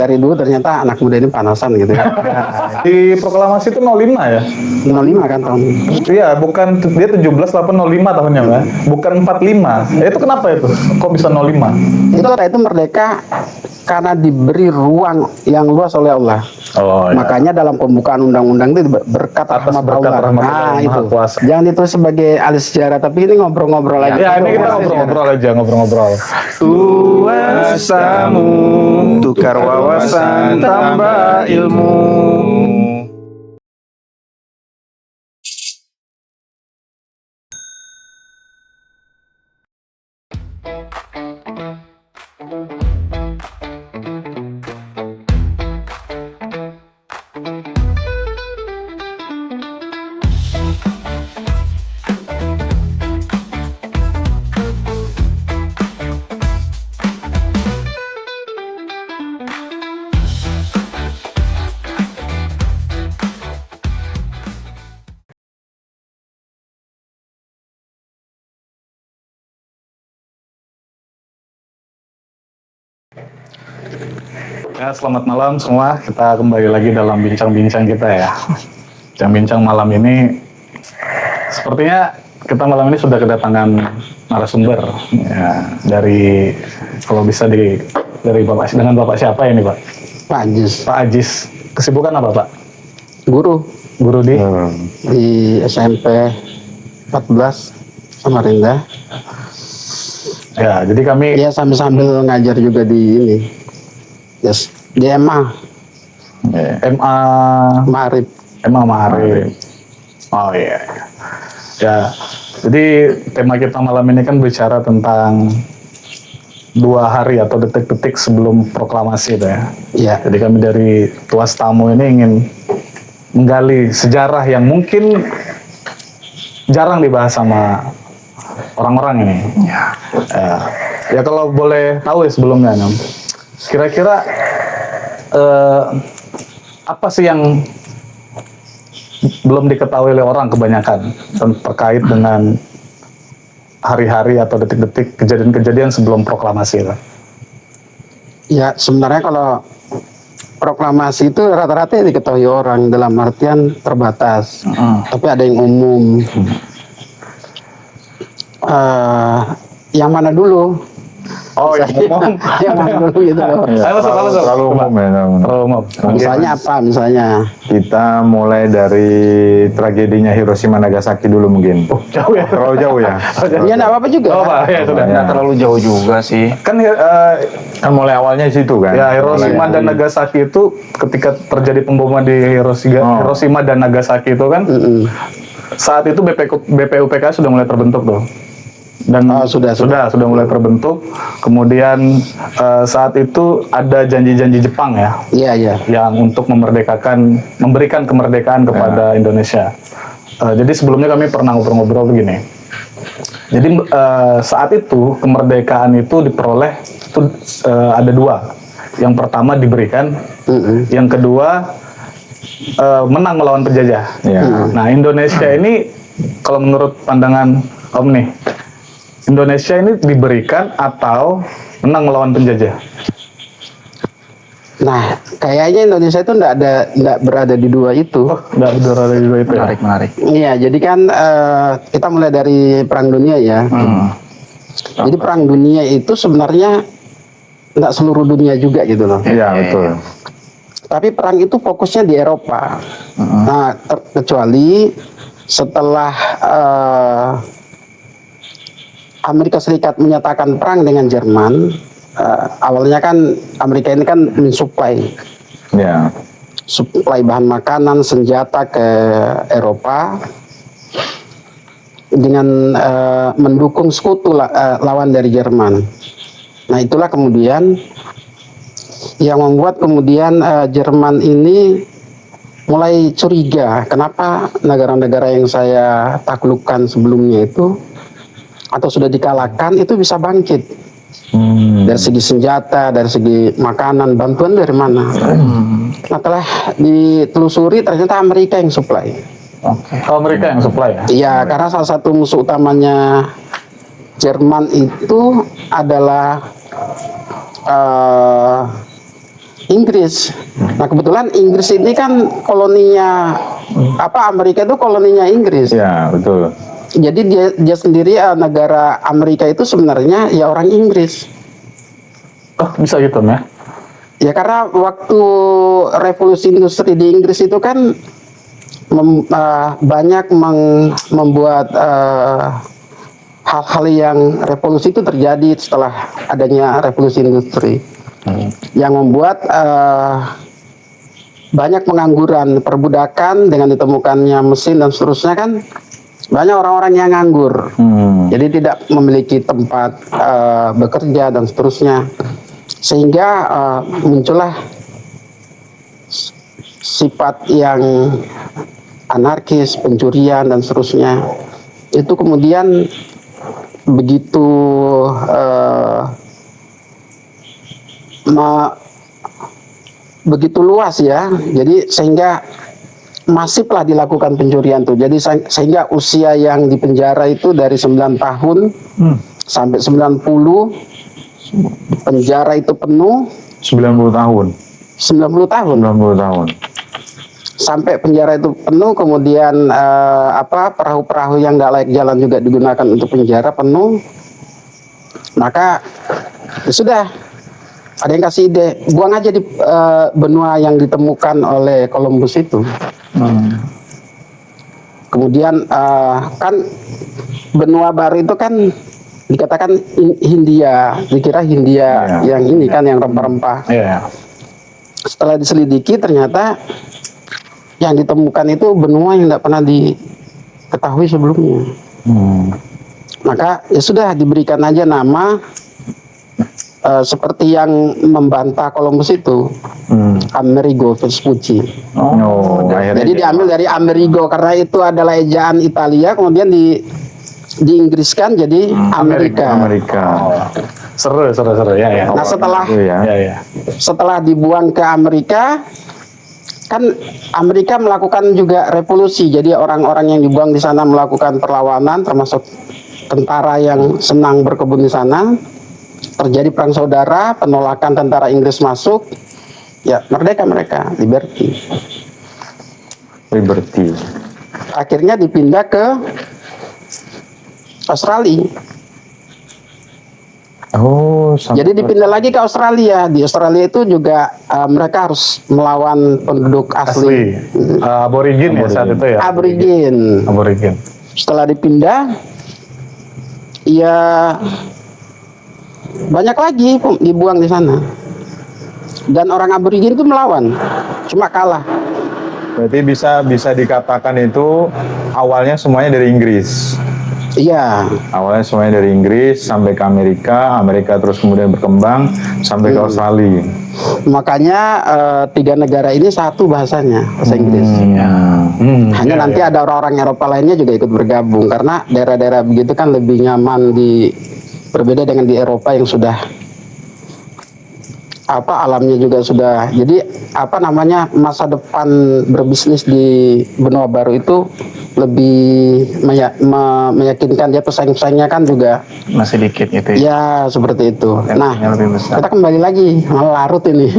dari dulu ternyata anak muda ini panasan gitu ya. Di proklamasi itu 05 ya? 05 kan tahun. Iya, bukan dia 17/8/05 tahunnya, Mbak. Bukan 45. Itu kenapa itu? Kok bisa 05? Itu merdeka karena diberi ruang yang luas oleh Allah. Oh, iya. Makanya dalam pembukaan undang-undang itu berkat Atas rahmat berkat Allah. rahmat Nah, Allah Maha itu. Kuasa. Jangan ditulis sebagai ahli sejarah, tapi ini ngobrol-ngobrol aja. Ya, ini kita ngobrol-ngobrol aja, ngobrol-ngobrol. Kuasamu tukar wawasan tambah ilmu. Ya, selamat malam semua. Kita kembali lagi dalam bincang-bincang kita ya. Bincang-bincang malam ini, sepertinya kita malam ini sudah kedatangan narasumber ya, dari, kalau bisa dari Bapak, dengan Bapak siapa ini Pak? Pak Ajis, Pak Ajis. Kesibukan apa Pak? guru Guru di? di SMP 14 Samarinda. Ya, jadi kami Iya, sambil ngajar juga di ini. Yes, di MA MA Marib. Ma'arif. Oh iya. Ya, jadi tema kita malam ini kan bicara tentang 2 hari atau detik-detik sebelum proklamasi itu ya. Iya. Jadi kami dari Tuas Tamu ini ingin menggali sejarah yang mungkin jarang dibahas sama orang-orang ini. Ya kalau boleh tahu ya sebelumnya, Nom, kira-kira apa sih yang belum diketahui oleh orang kebanyakan terkait dengan hari-hari atau detik-detik kejadian-kejadian sebelum proklamasi itu? Ya, sebenarnya kalau proklamasi itu rata-rata diketahui orang dalam artian terbatas. Tapi ada yang umum. Yang mana dulu? Oh, yang umum. Yang mana dulu gitu loh. Terlalu umum ya. Terlalu umum. Misalnya apa? Misalnya Kita mulai dari tragedinya Hiroshima Nagasaki dulu mungkin. Jauh ya? Terlalu jauh ya. ya enggak apa-apa juga. Oh, Pak, ya sudah. Ya. terlalu jauh juga sih. Kan Kan mulai awalnya di situ kan. ya Hiroshima dan Nagasaki itu ketika terjadi pemboman di Hiroshima dan Nagasaki itu kan saat itu BPUPK sudah mulai terbentuk tuh. Dan sudah mulai terbentuk. Kemudian saat itu ada janji-janji Jepang ya, yang untuk memberikan kemerdekaan kepada Indonesia. Jadi sebelumnya kami pernah ngobrol-ngobrol begini. Jadi saat itu kemerdekaan itu diperoleh itu ada 2. Yang pertama diberikan, yang kedua menang melawan penjajah. Nah, Indonesia ini kalau menurut pandangan Om nih, Indonesia ini diberikan atau menang melawan penjajah? Nah, kayaknya Indonesia itu enggak berada di 2 itu. Enggak berada di 2 itu. Menarik. Iya, jadi kan kita mulai dari Perang Dunia ya. Jadi Perang Dunia itu sebenarnya enggak seluruh dunia juga gitu loh. Iya, betul. Tapi perang itu fokusnya di Eropa. Nah, kecuali setelah Amerika Serikat menyatakan perang dengan Jerman, awalnya kan Amerika ini kan mensuplai suplai bahan makanan, senjata ke Eropa dengan mendukung sekutu lawan dari Jerman. Nah, itulah kemudian yang membuat kemudian Jerman ini mulai curiga, kenapa negara-negara yang saya taklukkan sebelumnya itu atau sudah dikalahkan itu bisa bangkit dari segi senjata, dari segi makanan, bantuan dari mana? Nah, telah ditelusuri ternyata Amerika yang supply. Kalau Amerika yang supply ya? Iya, karena salah satu musuh utamanya Jerman itu adalah Inggris. Nah kebetulan Inggris ini kan koloninya Amerika itu koloninya Inggris. Ya, betul. Jadi dia sendiri negara Amerika itu sebenarnya ya orang Inggris. Oh, bisa gitu ya? Ya karena waktu revolusi industri di Inggris itu kan banyak membuat hal-hal yang revolusi itu terjadi setelah adanya revolusi industri. Yang membuat banyak pengangguran, perbudakan dengan ditemukannya mesin dan seterusnya kan banyak orang-orang yang nganggur. Jadi tidak memiliki tempat bekerja dan seterusnya. Sehingga muncullah sifat yang anarkis, pencurian dan seterusnya. Itu kemudian begitu begitu luas ya, jadi sehingga masiflah dilakukan pencurian tuh. Jadi sehingga usia yang di penjara itu dari 9 tahun sampai 90, penjara itu penuh 90 tahun. 90 tahun. 90 tahun. Sampai penjara itu penuh, kemudian perahu-perahu yang nggak layak jalan juga digunakan untuk penjara penuh. Maka ya sudah, ada yang kasih ide, buang aja di benua yang ditemukan oleh Columbus itu. Kemudian kan benua baru itu kan dikatakan Hindia, dikira Hindia yang ini kan yang rempah-rempah. Setelah diselidiki ternyata yang ditemukan itu benua yang tidak pernah diketahui sebelumnya. Maka ya sudah, diberikan aja nama seperti yang membantah Columbus itu, Amerigo Vespucci. Jadi diambil dari Amerigo karena itu adalah ejaan Italia, kemudian diinggriskan jadi Amerika. Seru ya. Nah setelah dibuang ke Amerika, kan Amerika melakukan juga revolusi. Jadi orang-orang yang dibuang di sana melakukan perlawanan, termasuk tentara yang senang berkebun di sana. Terjadi perang saudara, penolakan tentara Inggris masuk, ya merdeka mereka, liberty. Akhirnya dipindah ke Australia. Jadi dipindah lagi ke Australia. Di Australia itu juga mereka harus melawan penduduk asli. Aborigin ya saat itu ya. Aborigin. Setelah dipindah, ya banyak lagi dibuang di sana. Dan orang aborigin itu melawan, cuma kalah. Berarti bisa dikatakan itu awalnya semuanya dari Inggris. Iya. Awalnya semuanya dari Inggris sampai ke Amerika terus kemudian berkembang sampai ke Australia. Makanya 3 negara ini satu bahasanya, bahasa Inggris. Hanya nanti ada orang-orang Eropa lainnya juga ikut bergabung karena daerah-daerah begitu kan lebih nyaman berbeda dengan di Eropa yang sudah alamnya juga sudah. Jadi masa depan berbisnis di benua baru itu lebih meyakinkan. Dia pesaing-pesaingnya kan juga masih dikit gitu ya seperti itu. Nah kita kembali lagi, malah larut ini.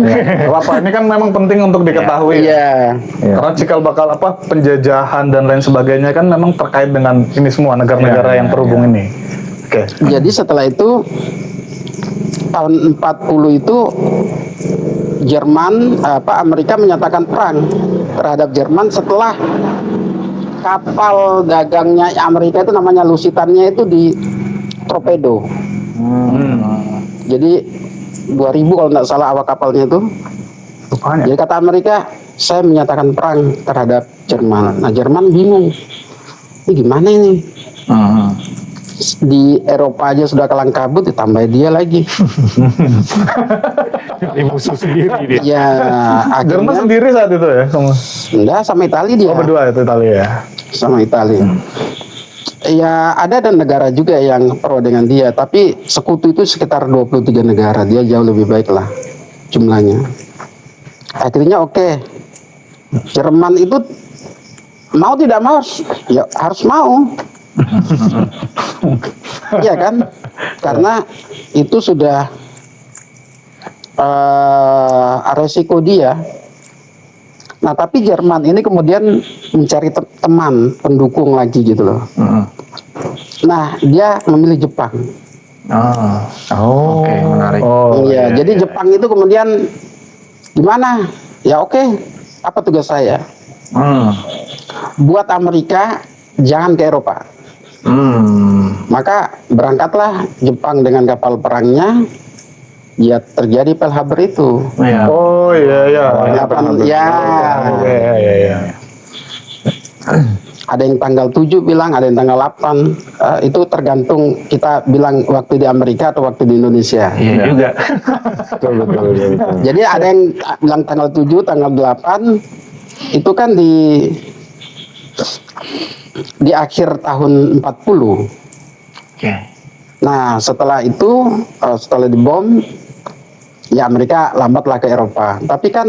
Bapak, ini kan memang penting untuk diketahui. Karena cikal bakal penjajahan dan lain sebagainya kan memang terkait dengan ini semua negara-negara yang terhubung ini. Jadi setelah itu tahun 40 itu Amerika menyatakan perang terhadap Jerman setelah kapal dagangnya Amerika itu namanya Lusitania itu di torpedo. Jadi 2000 kalau tidak salah awak kapalnya itu. Jadi kata Amerika, saya menyatakan perang terhadap Jerman. Nah Jerman bingung, ini gimana ini? Di Eropa aja sudah kalang kabut, ditambah dia lagi. Di musuh sendiri dia. Ya, Jerman sendiri saat itu ya? Enggak, sama Italia dia. Berdua itu Italia ya? Sama Italia. Ya, ada dan negara juga yang pro dengan dia, tapi sekutu itu sekitar 23 negara. Dia jauh lebih baik lah jumlahnya. Akhirnya Jerman itu mau tidak mau, ya harus mau. Iya kan? Karena itu sudah resiko dia. Nah, tapi Jerman ini kemudian mencari teman pendukung lagi gitu loh. Nah, dia memilih Jepang. Oke, menarik. Iya, jadi Jepang itu kemudian gimana? Ya oke, apa tugas saya? Buat Amerika jangan ke Eropa. Maka berangkatlah Jepang dengan kapal perangnya. Ya terjadi Pearl Harbor itu. Oh iya. Ada yang tanggal 7 bilang, ada yang tanggal 8. Itu tergantung kita bilang waktu di Amerika atau waktu di Indonesia. Iya juga. Betul. Jadi ada yang bilang tanggal 7, tanggal 8. Itu kan di akhir tahun 40. Nah, setelah itu, setelah dibom, ya Amerika lambatlah ke Eropa. Tapi kan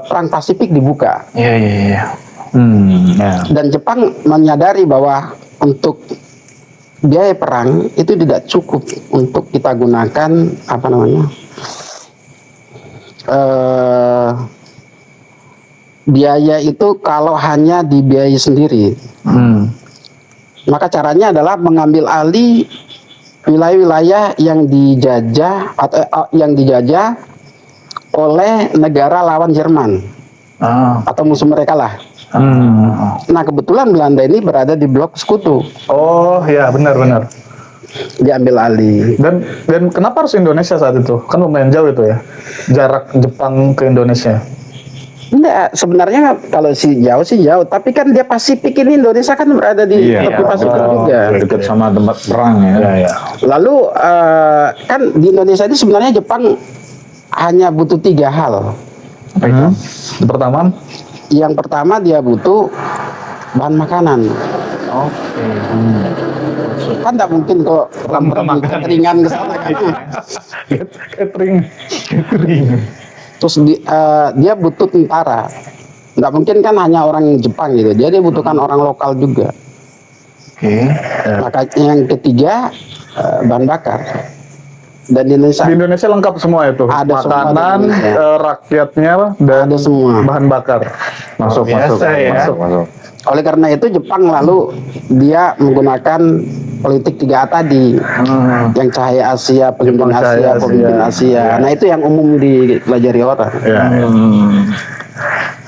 perang Pasifik dibuka. Iya. Dan Jepang menyadari bahwa untuk biaya perang itu tidak cukup untuk kita gunakan biaya itu kalau hanya dibiayai sendiri. Maka caranya adalah mengambil alih wilayah-wilayah yang dijajah atau yang dijajah oleh negara lawan Jerman atau musuh mereka lah. Nah, kebetulan Belanda ini berada di blok sekutu. Oh ya, benar. Diambil alih. Dan kenapa harus Indonesia saat itu? Kan lumayan jauh itu ya, jarak Jepang ke Indonesia. Enggak, sebenarnya kalau jauh sih jauh, tapi kan dia Pasifik ini, Indonesia kan berada di tepi Pasifik juga. Dekat sama tempat perang ya. Iya. Lalu kan di Indonesia ini sebenarnya Jepang hanya butuh 3 hal. Apa itu? Pertama, Yang pertama dia butuh bahan makanan. Kan tak mungkin kok ringan ke sana kan. catering. Terus dia butuh tentara. Nggak mungkin kan hanya orang Jepang gitu. Dia butuhkan orang lokal juga. Maka yang ketiga bahan bakar. Dan di Indonesia lengkap semua itu. Ada makanan, rakyatnya dan ada semua bahan bakar. Masuk. Oleh karena itu Jepang lalu dia menggunakan politik 3A tadi, yang cahaya Asia, pemimpin Asia. Nah itu yang umum dipelajari orang.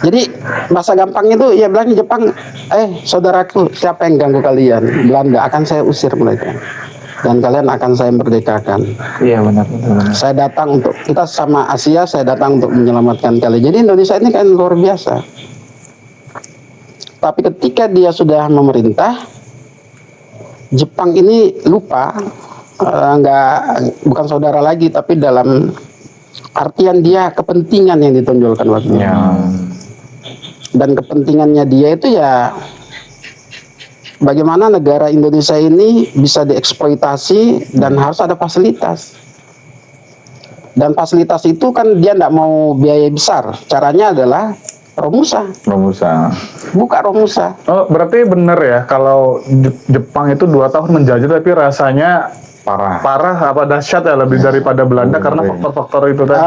Jadi bahasa gampang itu ya bilang Jepang, saudaraku, siapa yang ganggu kalian? Belanda, akan saya usir mereka. Dan kalian akan saya merdekakan. Iya benar. Saya datang kita sama Asia, saya datang untuk menyelamatkan kalian. Jadi Indonesia ini kan luar biasa. Tapi ketika dia sudah memerintah, Jepang ini lupa, bukan saudara lagi, tapi dalam artian dia kepentingan yang ditonjolkan waktu itu. Dan kepentingannya dia itu ya bagaimana negara Indonesia ini bisa dieksploitasi dan harus ada fasilitas. Dan fasilitas itu kan dia tidak mau biaya besar. Caranya adalah Romusa. Buka Romusa. Oh, berarti benar ya kalau Jepang itu 2 tahun menjajah tapi rasanya parah apa dahsyat ya lebih daripada Belanda karena faktor-faktor itu tadi.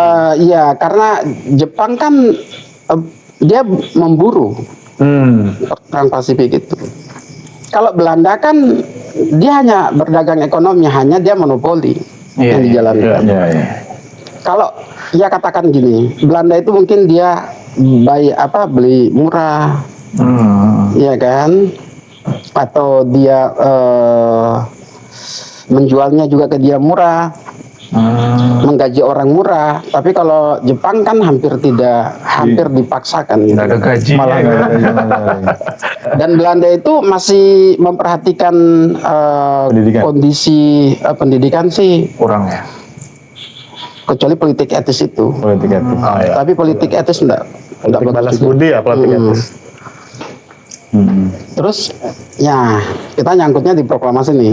Iya, karena Jepang kan dia memburu perang Pasifik itu. Kalau Belanda kan dia hanya berdagang ekonomi, hanya dia monopoli yang dijalankan. Kalau ya katakan gini, Belanda itu mungkin dia beli murah, ya kan? Atau dia menjualnya juga ke dia murah, menggaji orang murah. Tapi kalau Jepang kan hampir dipaksakan. Gitu. Ada gaji. Dan Belanda itu masih memperhatikan kondisi pendidikan sih kurang ya. Kecuali politik etis itu. Tapi politik etis enggak balas budi ya politik etis. Terus ya kita nyangkutnya di proklamasi nih.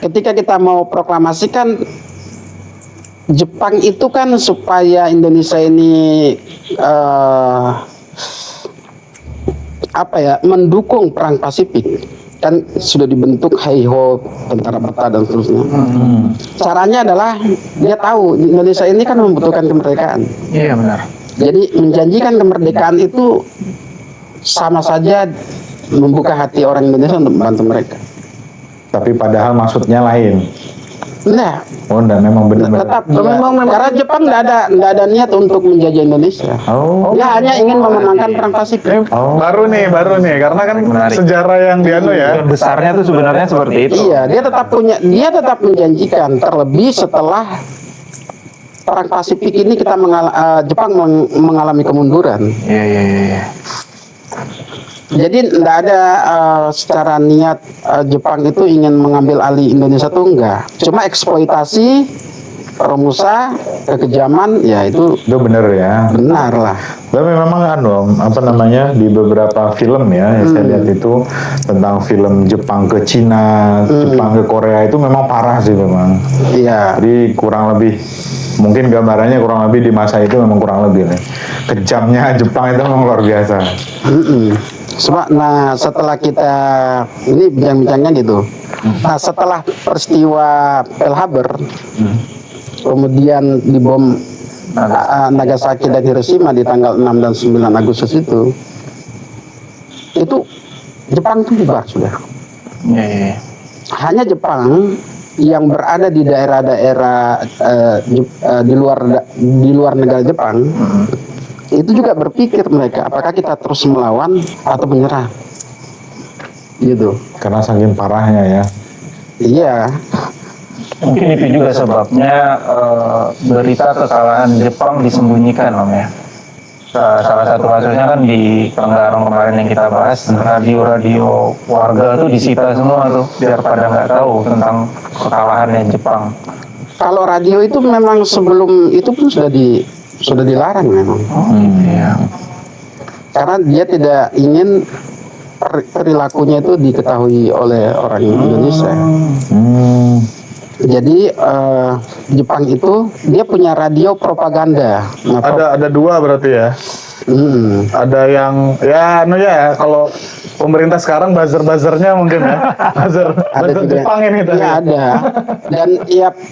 Ketika kita mau proklamasikan Jepang itu kan supaya Indonesia ini mendukung perang Pasifik. kan sudah dibentuk Heiho, tentara peta dan seterusnya. Caranya adalah dia tahu Indonesia ini kan membutuhkan kemerdekaan. Iya benar. Jadi menjanjikan kemerdekaan itu sama saja membuka hati orang Indonesia untuk membantu mereka. Tapi padahal maksudnya lain. Nah, Oh, dan memang benar-benar. tetap memang karena Jepang nggak ada niat untuk menjajah Indonesia. Oh, Dia hanya ingin memenangkan perang Pasifik. Baru nih, karena kan sejarah yang dianu ya. Besarnya tuh sebenarnya seperti itu. Iya, dia tetap menjanjikan, terlebih setelah perang Pasifik ini Jepang mengalami kemunduran. Iya. Jadi tidak ada secara niat Jepang itu ingin mengambil alih Indonesia tuh enggak. Cuma eksploitasi Romusa, kekejaman, ya itu benar ya. benar lah. Tapi memang di beberapa film ya, yang saya lihat itu tentang film Jepang ke Cina, Jepang ke Korea itu memang parah sih memang. Iya. Jadi kurang lebih, mungkin gambarannya kurang lebih di masa itu memang kurang lebih nih. Kejamnya Jepang itu memang luar biasa. Nah, setelah kita ini bincang-bincangnya gitu. Nah, setelah peristiwa Pearl Harbor, kemudian dibom Nagasaki dan Hiroshima di tanggal 6 dan 9 Agustus itu Jepang itu bubar sudah. Iya. Hanya Jepang yang berada di daerah-daerah di luar negara Jepang itu juga berpikir mereka apakah kita terus melawan atau menyerah gitu. Karena saking parahnya ya. Iya. Mungkin itu juga sebabnya berita kekalahan Jepang disembunyikan, Om ya. Salah satu kasusnya kan di Tenggarong kemarin yang kita bahas, radio-radio warga tuh disita semua tuh, biar pada nggak tahu tentang kekalahannya Jepang. Kalau radio itu memang sebelum itu pun sudah dilarang memang. Iya. Karena dia tidak ingin perilakunya itu diketahui oleh orang Indonesia. Jadi Jepang itu dia punya radio propaganda. Nah, Ada dua berarti ya. Ada yang ya kalau pemerintah sekarang buzzer-buzzernya mungkin ya. Buzzer Jepang ini tadi. Iya ada. Dan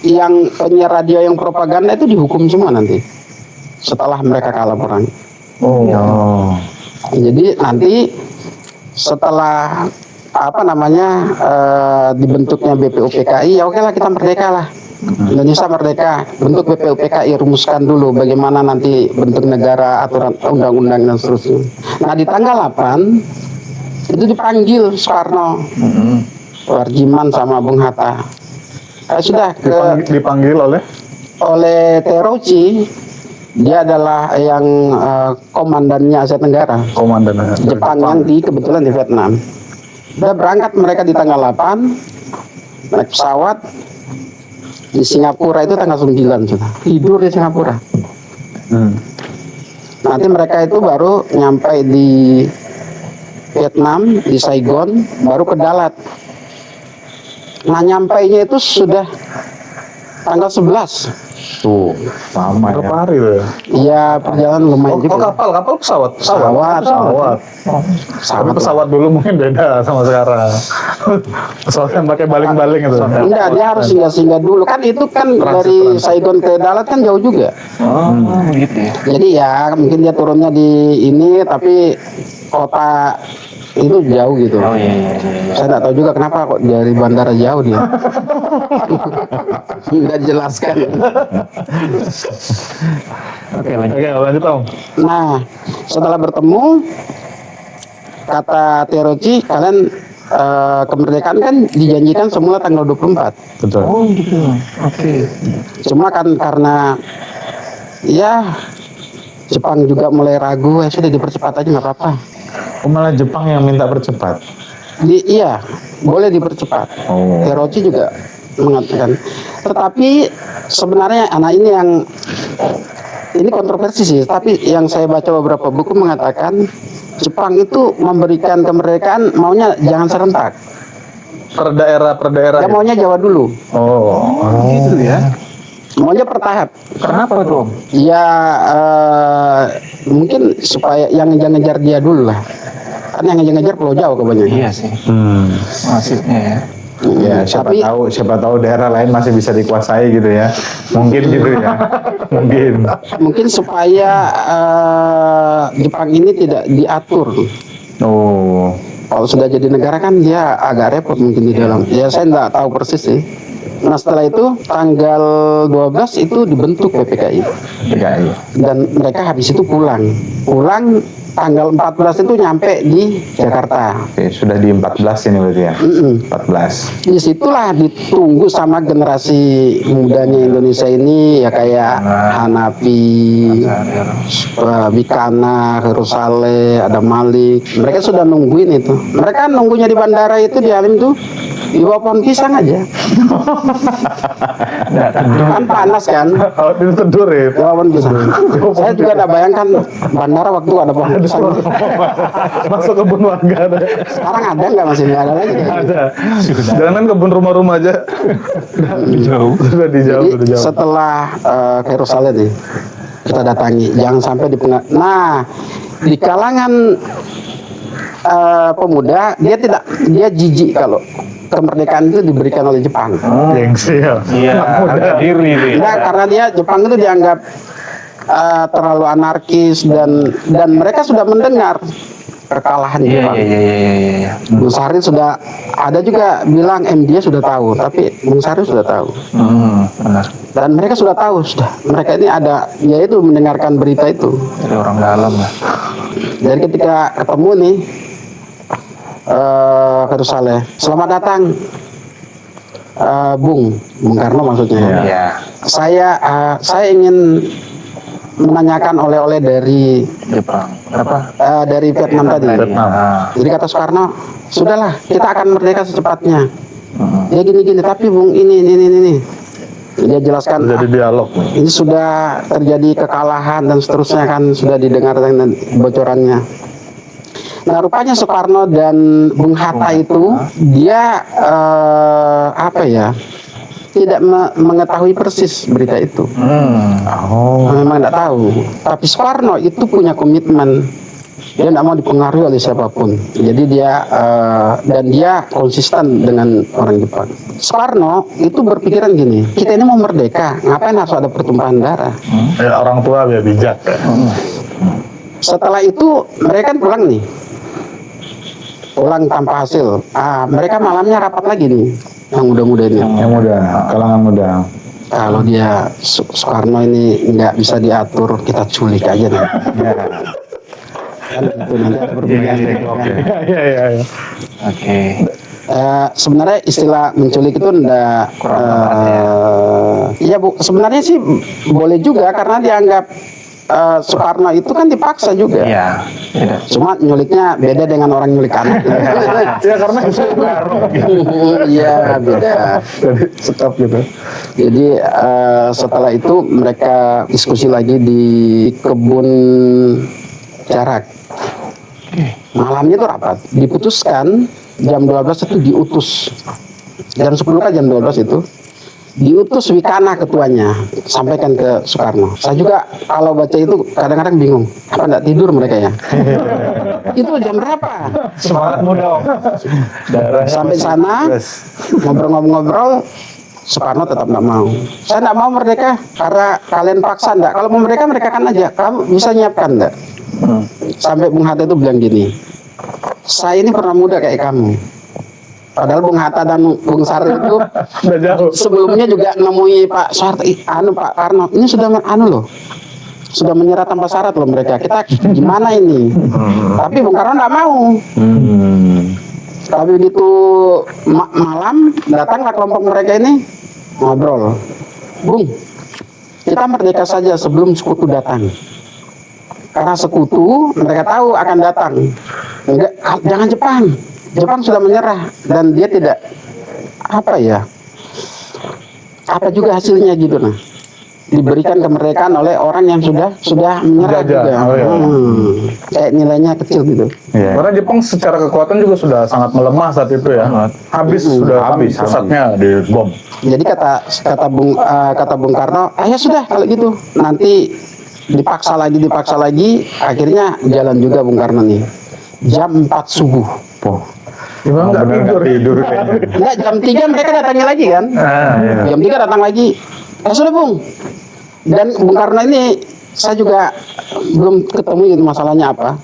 yang penyiar radio yang propaganda itu dihukum semua nanti setelah mereka kalah perang. Jadi nanti setelah dibentuknya BPUPKI, ya oke lah kita merdeka lah. Indonesia merdeka, bentuk BPUPKI, rumuskan dulu bagaimana nanti bentuk negara, aturan undang-undang dan seterusnya. Nah di tanggal 8 itu dipanggil Soekarno, Warjiman sama Bung Hatta. Sudah dipanggil oleh Terauchi. Dia adalah yang komandannya Asia Tenggara. Komandan Jepang yang kebetulan di Vietnam. Udah berangkat mereka di tanggal 8, naik pesawat di Singapura itu tanggal 9 sudah. Tidur di Singapura. Nanti mereka itu baru nyampe di Vietnam, di Saigon, baru ke Dalat. Nah nyampainya itu sudah tanggal 11. Tuh, sama ya. berapa hari tuh ya? Iya, perjalanan lumayan juga. Kapal pesawat. Tapi pesawat dulu mungkin beda sama sekarang. Pesawat kan pakai baling-baling itu. Enggak, dia harus singgah-singgah dulu. Kan itu kan dari Saigon ke Dalat kan jauh juga. Gitu ya. Jadi ya mungkin dia turunnya di ini, tapi kota itu jauh gitu. Saya nggak tahu juga kenapa kok dari bandara jauh dia. Nggak jelaskan. Oke, lanjut Om. Nah, setelah bertemu, kata Terauchi, kalian kemerdekaan kan dijanjikan semula tanggal 24. Betul. gitu. Oke. Cuma kan karena ya Jepang juga mulai ragu, ya sudah dipercepat aja nggak apa-apa. Malah Jepang yang minta percepat. Iya, boleh dipercepat. Terauchi juga mengatakan. Tetapi sebenarnya ini kontroversi sih. Tapi yang saya baca beberapa buku mengatakan Jepang itu memberikan kemerdekaan maunya jangan serentak. Per daerah. Dia maunya Jawa dulu. Gitu ya. Maunya bertahap. Kenapa tuh? Ya mungkin supaya yang ngejar-ngejar dia dulu lah. Kan yang ngejar-ngejar Pulau Jawa kebanyakan. Iya sih, masifnya ya. Ya, siapa tahu daerah lain masih bisa dikuasai gitu ya. Mungkin gitu ya. Mungkin supaya Jepang ini tidak diatur. Oh. Kalau sudah jadi negara kan dia agak repot mungkin di dalam. Ya saya nggak tahu persis sih. Nah setelah itu tanggal 12 itu dibentuk PPKI. Dan mereka habis itu pulang tanggal 14 itu nyampe di Jakarta. Oke, sudah di 14 ini berarti ya? 14. Disitulah ditunggu sama generasi mudanya Indonesia ini ya kayak Hanafi, Bikana, Herusale, ada Malik. Mereka sudah nungguin itu. Mereka nunggunya di bandara itu di Halim tuh di bawah pohon pisang aja. Kan panas kan? Kalau itu tidur ya. Di bawah pohon pisang. Saya juga tidak bayangkan bandara waktu ada pohon pisang. Masuk kebun warga ada. Sekarang ada nggak masih nggak ada lagi? Ada. Jangan kebun rumah-rumah aja. Jauh. Sudah dijauh. Jadi setelah ke Yerusalem nih kita datangi, jangan sampai Nah, di kalangan pemuda dia jijik kalau kemerdekaan itu diberikan oleh Jepang. Gengsi ya. Iya, harga diri nih. Enggak, karena Jepang itu dianggap terlalu anarkis dan mereka sudah mendengar kekalahan Jepang. Iya. Bung Sari sudah ada juga bilang dia sudah tahu, tapi Bung Sari sudah tahu. Benar. Dan mereka sudah tahu, mereka ini ada, yaitu mendengarkan berita itu. Dari orang dalam lah. Jadi ketika ketemu nih ke Yerusalem, selamat datang Bung Karno maksudnya. Iya. Saya ingin menanyakan oleh-oleh dari Jepang. Apa? dari Vietnam tadi. Jadi kata Soekarno, sudahlah kita akan merdeka secepatnya. Ya gini-gini, tapi Bung ini. Dia jelaskan. Jadi dialog. Ini sudah terjadi kekalahan dan seterusnya kan sudah didengar dan bocorannya. Nah rupanya Soekarno dan Bung Hatta itu dia tidak mengetahui persis berita itu. Memang tidak tahu. Tapi Soekarno itu punya komitmen. Dia tidak mau dipengaruhi oleh siapapun. Jadi dia dan dia konsisten dengan orang Jepang. Soekarno itu berpikiran gini, kita ini mau merdeka, ngapain harus ada pertumpahan darah? Ya, orang tua ya bijak. Ya. Setelah itu mereka kan pulang nih, pulang tanpa hasil. Mereka malamnya rapat lagi nih, yang muda-muda ini. Yang muda, kalangan muda. Kalau dia Soekarno ini nggak bisa diatur, kita culik aja nih. Kan itu nanti ada perbedaan. Iya. Oke. Sebenarnya istilah menculik itu enggak iya Bu, sebenarnya sih boleh juga karena dianggap Soekarno itu kan dipaksa juga. Iya. Cuma nyuliknya beda dengan orang nyulik anak. Ya karena Soekarno. Iya beda. Jadi stop gitu. Jadi setelah itu mereka diskusi lagi di kebun Jarak. Malamnya itu rapat, diputuskan jam 12 itu diutus. Jam 10 kan jam 12 itu diutus Wikana ketuanya, sampaikan ke Soekarno. Saya juga kalau baca itu kadang-kadang bingung, apa enggak tidur mereka ya? Itu jam berapa? Semangat muda Om. Sampai sana ngobrol-ngobrol, Soekarno tetap enggak mau. Saya enggak mau merdeka karena kalian paksa enggak. Kalau mau mereka kan aja. Kamu bisa nyiapkan enggak? Sampai Bung Hatta itu bilang gini, saya ini pernah muda kayak kamu. Padahal Bung Hatta dan Bung Sari itu Udah jauh. sebelumnya juga nemui Pak Soeharto, Pak Karno, ini sudah sudah menyerah tanpa syarat loh mereka. Kita gimana ini? Tapi Bung Karno nggak mau. Tapi begitu malam datanglah kelompok mereka ini ngobrol. Bung, kita merdeka saja sebelum sekutu datang. Karena sekutu mereka tahu akan datang. Enggak, jangan Jepang. Jepang sudah menyerah dan dia tidak apa juga hasilnya gitu nah. Diberikan kemerdekaan oleh orang yang sudah menyerah juga. Kayak nilainya kecil gitu. Yeah. Karena Jepang secara kekuatan juga sudah sangat melemah saat itu ya. Habis pusatnya di bom. Jadi kata Bung Karno, ya sudah kalau gitu nanti dipaksa lagi, akhirnya jalan juga Bung Karno nih. jam 4 subuh. Oh, Gimana nggak bener tidur? nggak tidur kayaknya. Enggak, jam 3 mereka datangnya lagi kan. Iya. Jam 3 datang lagi. Sudah Bung. Dan Bung Karno ini saya juga belum ketemu itu masalahnya apa.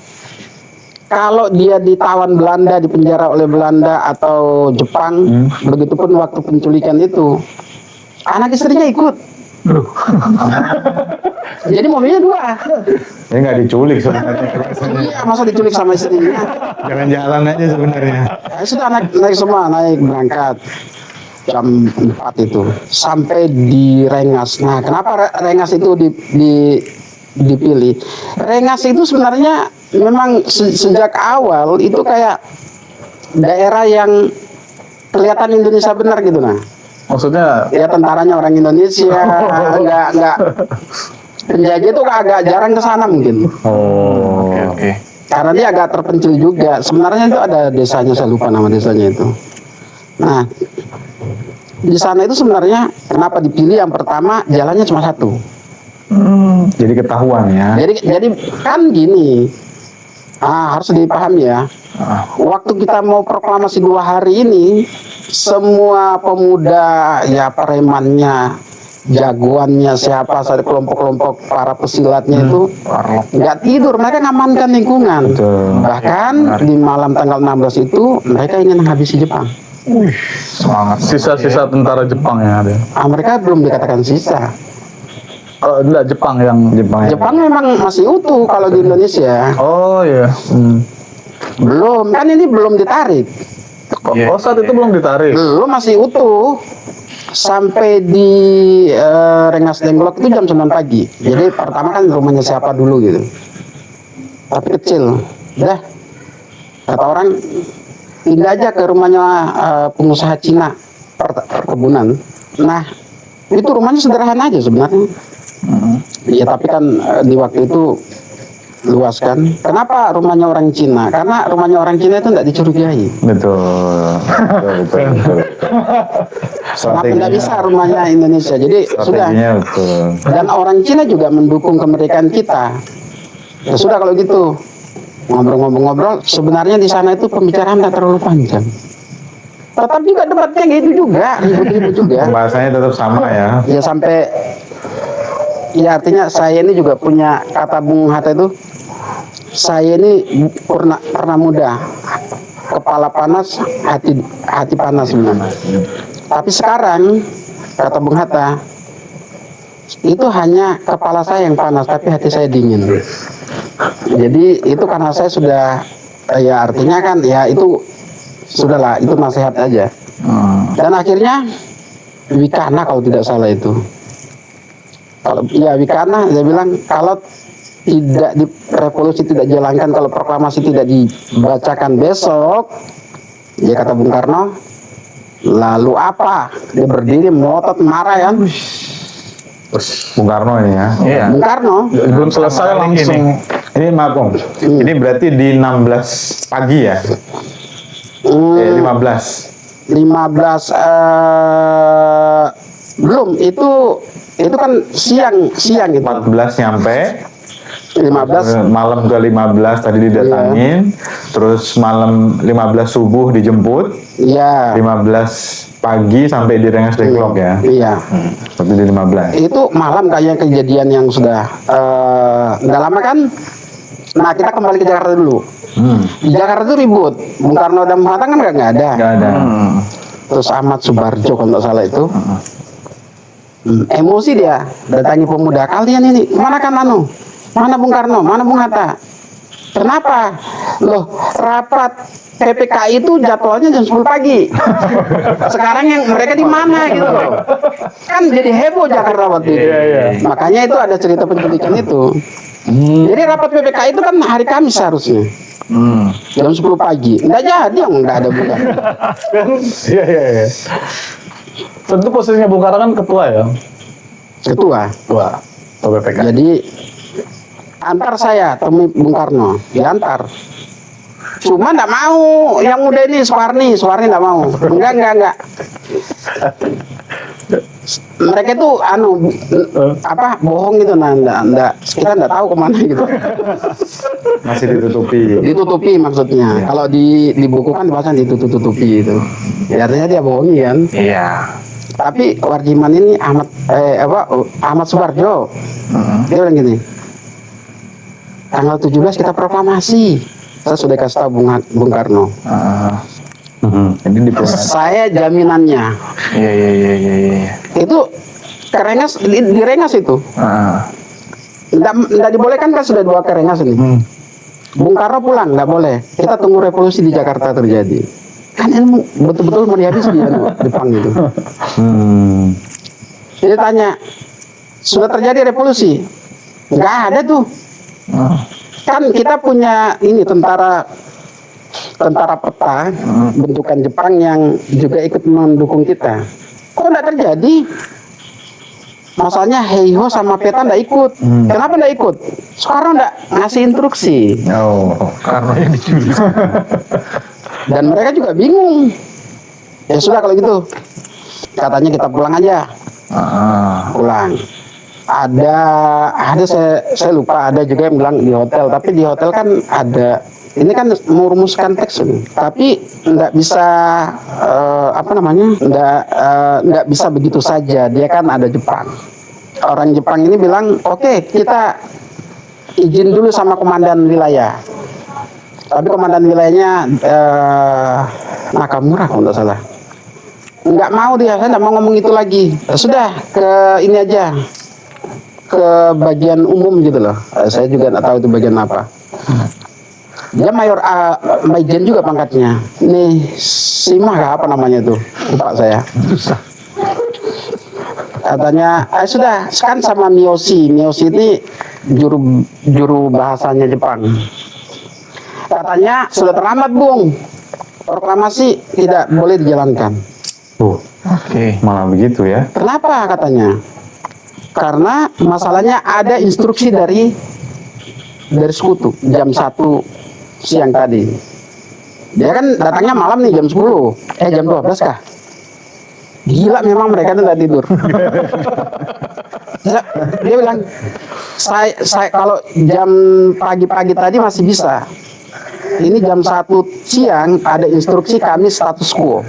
Kalau dia ditawan Belanda, dipenjara oleh Belanda atau Jepang, begitupun waktu penculikan itu, anak istrinya ikut. Jadi mobilnya 2. Ini nggak diculik sebenarnya. Iya, masa diculik sama istrinya. Jalan-jalan aja sebenarnya. Sudah naik semua, naik berangkat jam 4 itu sampai di Rengas. Nah, kenapa Rengas itu dipilih? Rengas itu sebenarnya memang sejak awal itu kayak daerah yang kelihatan Indonesia benar gitu nah. Maksudnya Ya tentaranya orang Indonesia, nggak penjajah itu agak jarang ke sana mungkin. Oh. oke. Karena dia agak terpencil juga. Sebenarnya itu ada desanya, saya lupa nama desanya itu. Nah, di sana itu sebenarnya kenapa dipilih yang pertama jalannya cuma satu. Jadi ketahuan ya. Jadi kan gini, harus dipahami ya. Waktu kita mau proklamasi 2 hari ini, semua pemuda ya premannya, jagoannya siapa saja kelompok-kelompok para pesilatnya itu nggak tidur, mereka ngamankan lingkungan. Betul. Bahkan di malam tanggal 16 itu mereka ingin menghabisi Jepang. Semangat. Sisa-sisa tentara Jepang yang ada. Mereka belum dikatakan sisa. Kalau enggak Jepang yang Jepang memang masih utuh kalau di Indonesia. Oh iya. Belum, kan ini belum ditarik. Oh saat itu belum ditarik. Belum, masih utuh. Sampai di Rengas Dengklok itu jam 9 pagi. Jadi pertama kan rumahnya siapa dulu gitu. Tapi kecil. Udah. Kata orang pindah aja ke rumahnya pengusaha Cina perkebunan. Nah, itu rumahnya sederhana aja sebenarnya. Iya, tapi kan di waktu itu luas kan. Kenapa rumahnya orang Cina? Karena rumahnya orang Cina itu tidak dicurigai. Betul. Betul. Kenapa tidak bisa rumahnya Indonesia? Jadi sudah. Betul. Dan orang Cina juga mendukung kemerdekaan kita. Ya sudah kalau gitu. Ngobrol-ngobrol, sebenarnya di sana itu pembicaraan tidak terlalu panjang. Tetap juga debatnya gitu juga, ribut-ribut juga. Bahasanya tetap sama ya. Ya sampai, ya artinya saya ini juga punya kata Bung Hatta itu, saya ini pernah muda, kepala panas, hati panas sebenarnya. Tapi sekarang kata Bung Hatta, itu hanya kepala saya yang panas, tapi hati saya dingin. Jadi itu karena saya sudah, ya artinya kan, ya itu sudahlah, itu nasihat aja. Dan akhirnya Wikana kalau tidak salah itu. Kalau ya Wikana, dia bilang kalau tidak di revolusi tidak dijalankan, kalau proklamasi tidak dibacakan besok, ya kata Bung Karno, lalu apa? Dia berdiri melotot marah kan? Bung Karno ini ya. Iya. Bung Karno. Belum selesai langsung. Ini maaf Om. Ini berarti di 16 pagi ya? 15. 15 belum, itu kan siang itu. 14 nyampe. 15 Malam ke 15 tadi didatangin, terus malam 15 subuh dijemput, ya 15 pagi sampai di Rengas Dengklok ya. iya. Tapi di 15. Itu malam kayak kejadian yang sudah nggak lama kan. Nah, kita kembali ke Jakarta dulu. Di Jakarta itu ribut. Bung Karno dan Bung Hatta kan nggak ada. Nggak ada. Terus Ahmad Subarjo kalau nggak salah itu. Emosi dia, datangi pemuda, kalian ini mana kan anu? Mana Bung Karno, mana Bung Hatta? Kenapa? Loh, rapat PPKI itu jadwalnya jam 10 pagi. Sekarang yang mereka di mana gitu loh. Kan jadi heboh Jakarta waktu itu. Makanya itu ada cerita penculikan itu. Jadi rapat PPKI itu kan hari Kamis seharusnya. Jam 10 pagi. Nggak jadi, nggak ada bukan. Iya. Tentu posisinya Bung Karno kan ketua ya. Ketua. Ketua BPK. Jadi antar saya temui Bung Karno, diantar. Cuma nggak mau yang muda ini Suwarni nggak mau. Enggak. Mereka itu apa bohong gitu, nah kita nggak tahu kemana gitu. Masih ditutupi. Ditutupi maksudnya. Kalau di buku kan bahasa ditutupi itu. Ya, artinya dia bohongi kan. Iya. Tapi Warjiman ini Ahmad Subarjo. Dia bilang gini. Tanggal 17 kita proklamasi. Saya sudah kasih tahu Bung Karno. Ini di Saya jaminannya. Iya. Itu kerengas direngas itu. Nggak dibolehkan kan, sudah 2 kerengas ini. Bung Karno pulang nggak boleh. Kita tunggu revolusi di Jakarta terjadi. Kan ilmu betul-betul mau dihabisi ya Jepang itu. Dia tanya, sudah terjadi revolusi? Nggak ada tuh. Kan kita punya ini tentara peta bentukan Jepang yang juga ikut mendukung kita. Kok nggak terjadi? Masalahnya Heiho sama peta nggak ikut. Kenapa nggak ikut? Soekarno nggak ngasih instruksi. Karena yang dicuri. Dan mereka juga bingung. Ya sudah kalau gitu, katanya kita pulang aja. Pulang. Ada saya lupa, ada juga yang bilang di hotel, tapi di hotel kan ada, ini kan merumuskan teks ini, tapi nggak bisa nggak bisa begitu saja, dia kan ada Jepang. Orang Jepang ini bilang, oke, kita izin dulu sama komandan wilayah, tapi komandan wilayahnya Nakamura kalau nggak salah, nggak mau dia, saya nggak mau ngomong itu lagi. Sudah ke ini aja, ke bagian umum gitu loh. Saya juga nggak tahu itu bagian apa. Dia mayor Majen juga pangkatnya. Nih Simah apa namanya itu, lupa saya. Katanya sudah kan sama Miyoshi ini juru bahasanya Jepang. Katanya sudah terlambat Bung, proklamasi tidak boleh dijalankan. Malah begitu ya. Kenapa katanya? Karena masalahnya ada instruksi dari sekutu jam 1 siang tadi. Dia kan datangnya malam nih jam 10. Jam 12 kah? Gila memang mereka itu nggak tidur. Dia bilang, saya kalau jam pagi-pagi tadi masih bisa. Ini jam 1 siang ada instruksi kami status quo.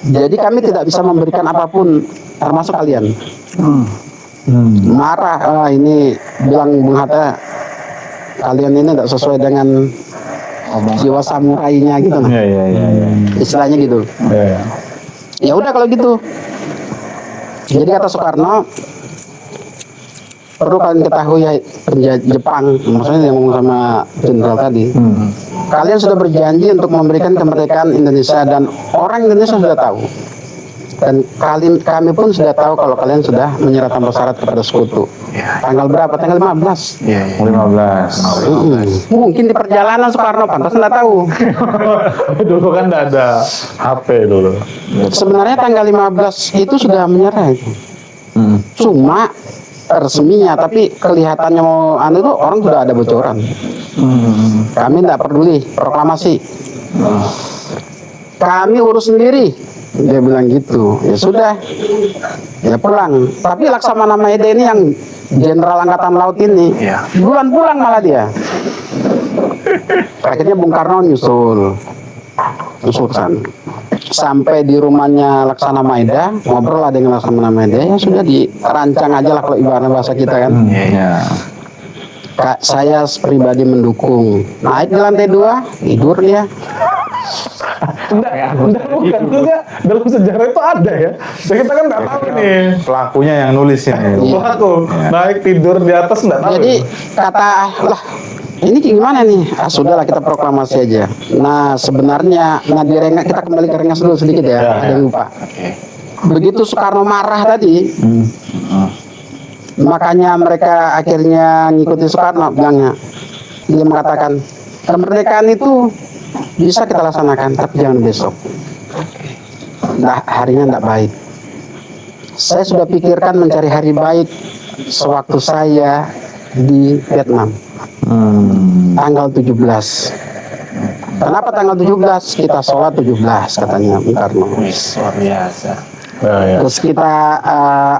Jadi kami tidak bisa memberikan apapun termasuk kalian. Marah, ini bilang Bung Hatta, kalian ini tidak sesuai dengan jiwa samurainya gitu. Iya. Istilahnya gitu. Ya udah kalau gitu. Jadi kata Soekarno, perlu kalian ketahui ya, Jepang, maksudnya yang ngomong sama jenderal tadi, kalian sudah berjanji untuk memberikan kemerdekaan Indonesia dan orang Indonesia sudah tahu. Dan kami pun sudah tahu kalau kalian sudah menyerah tanpa syarat kepada sekutu. Tanggal berapa? Tanggal 15. 15. Mungkin di perjalanan Soekarno pantas nggak tahu. Dulu kan nggak ada HP dulu. Sebenarnya tanggal 15 itu sudah menyerah itu. Cuma resminya, tapi kelihatannya mau itu orang sudah ada bocoran. Kami tidak peduli proklamasi. Kami urus sendiri. Dia bilang gitu. Ya sudah. Ya pulang. Tapi Laksamana Maeda ini yang Jenderal Angkatan Laut ini, duluan pulang malah dia. Akhirnya Bung Karno nyusul kan. Sampai di rumahnya Laksana Maeda, ngobrol lah dengan Laksamana Maeda, ya sudah dirancang aja lah kalau ibaratnya bahasa kita kan. Saya pribadi mendukung. Naik di lantai 2, tidur dia. Bukan juga dalam sejarah itu ada ya. Dan kita kan nggak tahu nih. Pelakunya yang nulis ini. Pelaku naik tidur di atas nggak tahu. Jadi kata lah, ini gimana nih? Sudahlah kita proklamasi aja. Nah sebenarnya, kita kembali ke Rengas dulu sedikit ya. Ada yang lupa. Begitu Soekarno marah tadi, makanya mereka akhirnya ngikutin Soekarno, bilangnya, dia mengatakan kemerdekaan itu bisa kita laksanakan, tapi jangan besok. Nah, harinya tidak baik. Saya sudah pikirkan mencari hari baik sewaktu saya di Vietnam. Tanggal 17. Kenapa tanggal 17? Kita sholat 17 katanya Bung Karno. Luar biasa. Terus kita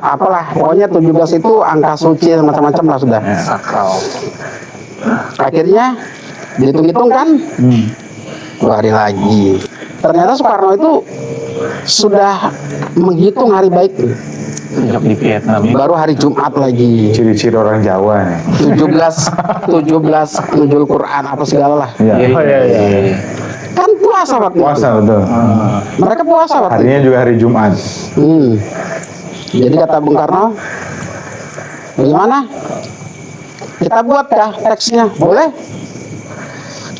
apalah, pokoknya 17 itu angka suci macam-macam lah sudah. Sakral. Akhirnya dihitung-hitung kan, 2 hari lagi. Ternyata Soekarno itu sudah menghitung hari baik. Sejak di Vietnam ya. Baru hari Jumat lagi. Ciri-ciri orang Jawa nih. 17 nuzul Quran apa segala lah. Iya. Iya. Kan puasa waktu Puasa itu. betul. Mereka puasa waktu Harinya juga hari Jumat. Jadi kata Bung Karno, bagaimana? Kita buat kah teksnya? Boleh?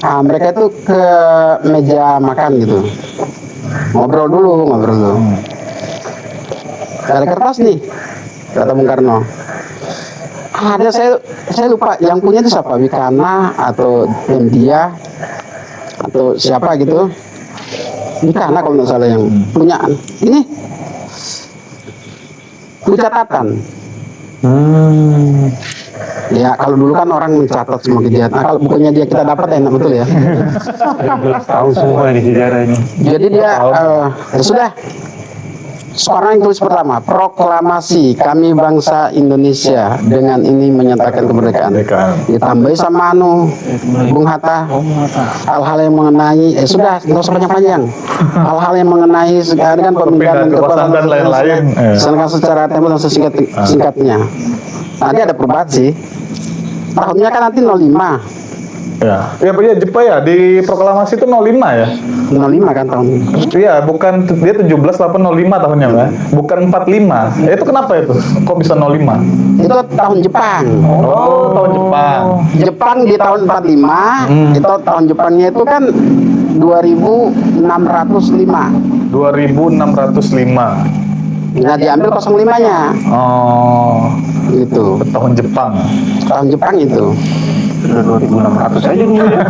Nah, mereka itu ke meja makan gitu. Ngobrol dulu. Ada kertas nih, kata Bung Karno. Ada, saya lupa yang punya itu siapa, Wikana atau India atau siapa gitu. Wikana kalau nggak salah yang punya. Ini catatan. Ya kalau dulu kan orang mencatat semua kejadian. Nah, kalau bukunya dia kita dapat enak betul ya. Tahu semua di sejarah ini. Jadi dia ya sudah. Soekarno yang tulis pertama, proklamasi kami bangsa Indonesia dengan ini menyatakan kemerdekaan. Ditambahi sama Bung Hatta, hal-hal yang mengenai, sudah nggak usah panjang-panjang. Hal-hal yang mengenai dengan pemindahan kekuasaan dan lain-lain, sedangkan secara tempo dan sesingkatnya. Nanti ada perubahan sih. Tahunnya kan nanti 05. Ya, Jepang ya di proklamasi itu 05 ya. 05 kan tahun. Iya, bukan dia 17/8/05 tahunnya kan. Bukan 45. Itu kenapa itu? Kok bisa 05? Itu tahun Jepang. Oh, tahun Jepang. Jepang di tahun 45, itu tahun Jepangnya itu kan 2605. 2605. Nah, diambil 05-nya. Oh, Gitu. tahun Jepang. Tahun Jepang itu. Sudah 2600 aja dulu ya.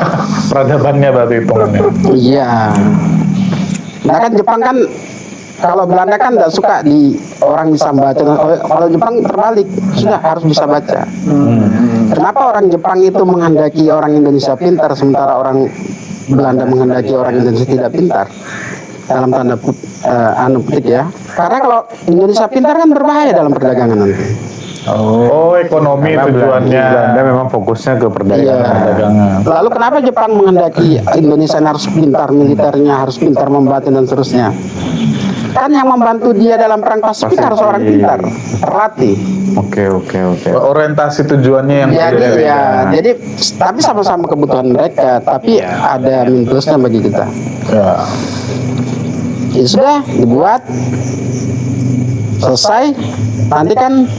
Peradabannya berarti hitungannya. Iya. Nah kan Jepang kan, kalau Belanda kan tidak suka di orang bisa baca. Kalau Jepang terbalik, sudah harus bisa baca. Kenapa orang Jepang itu menghendaki orang Indonesia pintar, sementara orang Belanda menghendaki orang Indonesia tidak pintar? Dalam tanda petik ya. Karena kalau Indonesia pintar kan berbahaya dalam perdagangan nanti. Oh, ekonomi tujuannya. Belanda memang fokusnya ke perdagangan. Lalu kenapa Jepang menghendaki Indonesia harus pintar, militernya harus pintar, membatin dan seterusnya? Kan yang membantu dia dalam perang Pasifik harus orang pintar, terlatih. Oke. Orientasi tujuannya yang Jadi tapi sama-sama kebutuhan mereka, tapi ada minusnya bagi kita. Ya. Ya sudah dibuat, selesai, nanti kan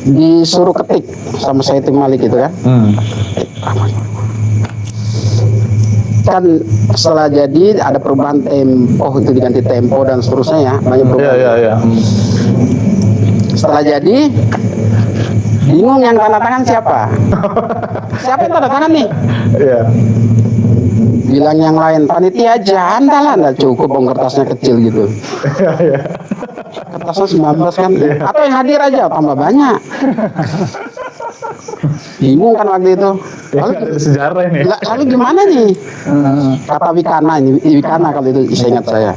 disuruh ketik sama Said Malik itu kan. Kan setelah jadi ada perubahan tempo, itu diganti tempo dan seterusnya ya, banyak perubahan. Iya. Setelah jadi bingung yang tanda tangan siapa? Siapa yang tanda tangan nih? Iya. Bilang yang lain panitia aja, anda cukup dong kertasnya kecil gitu. Iya. Kertasnya 19 kan, atau yang hadir aja tambah banyak. Bingung kan waktu itu. Lalu Ada sejarah ini. lalu gimana nih? Kata Wikana kalau itu saya ingat saya.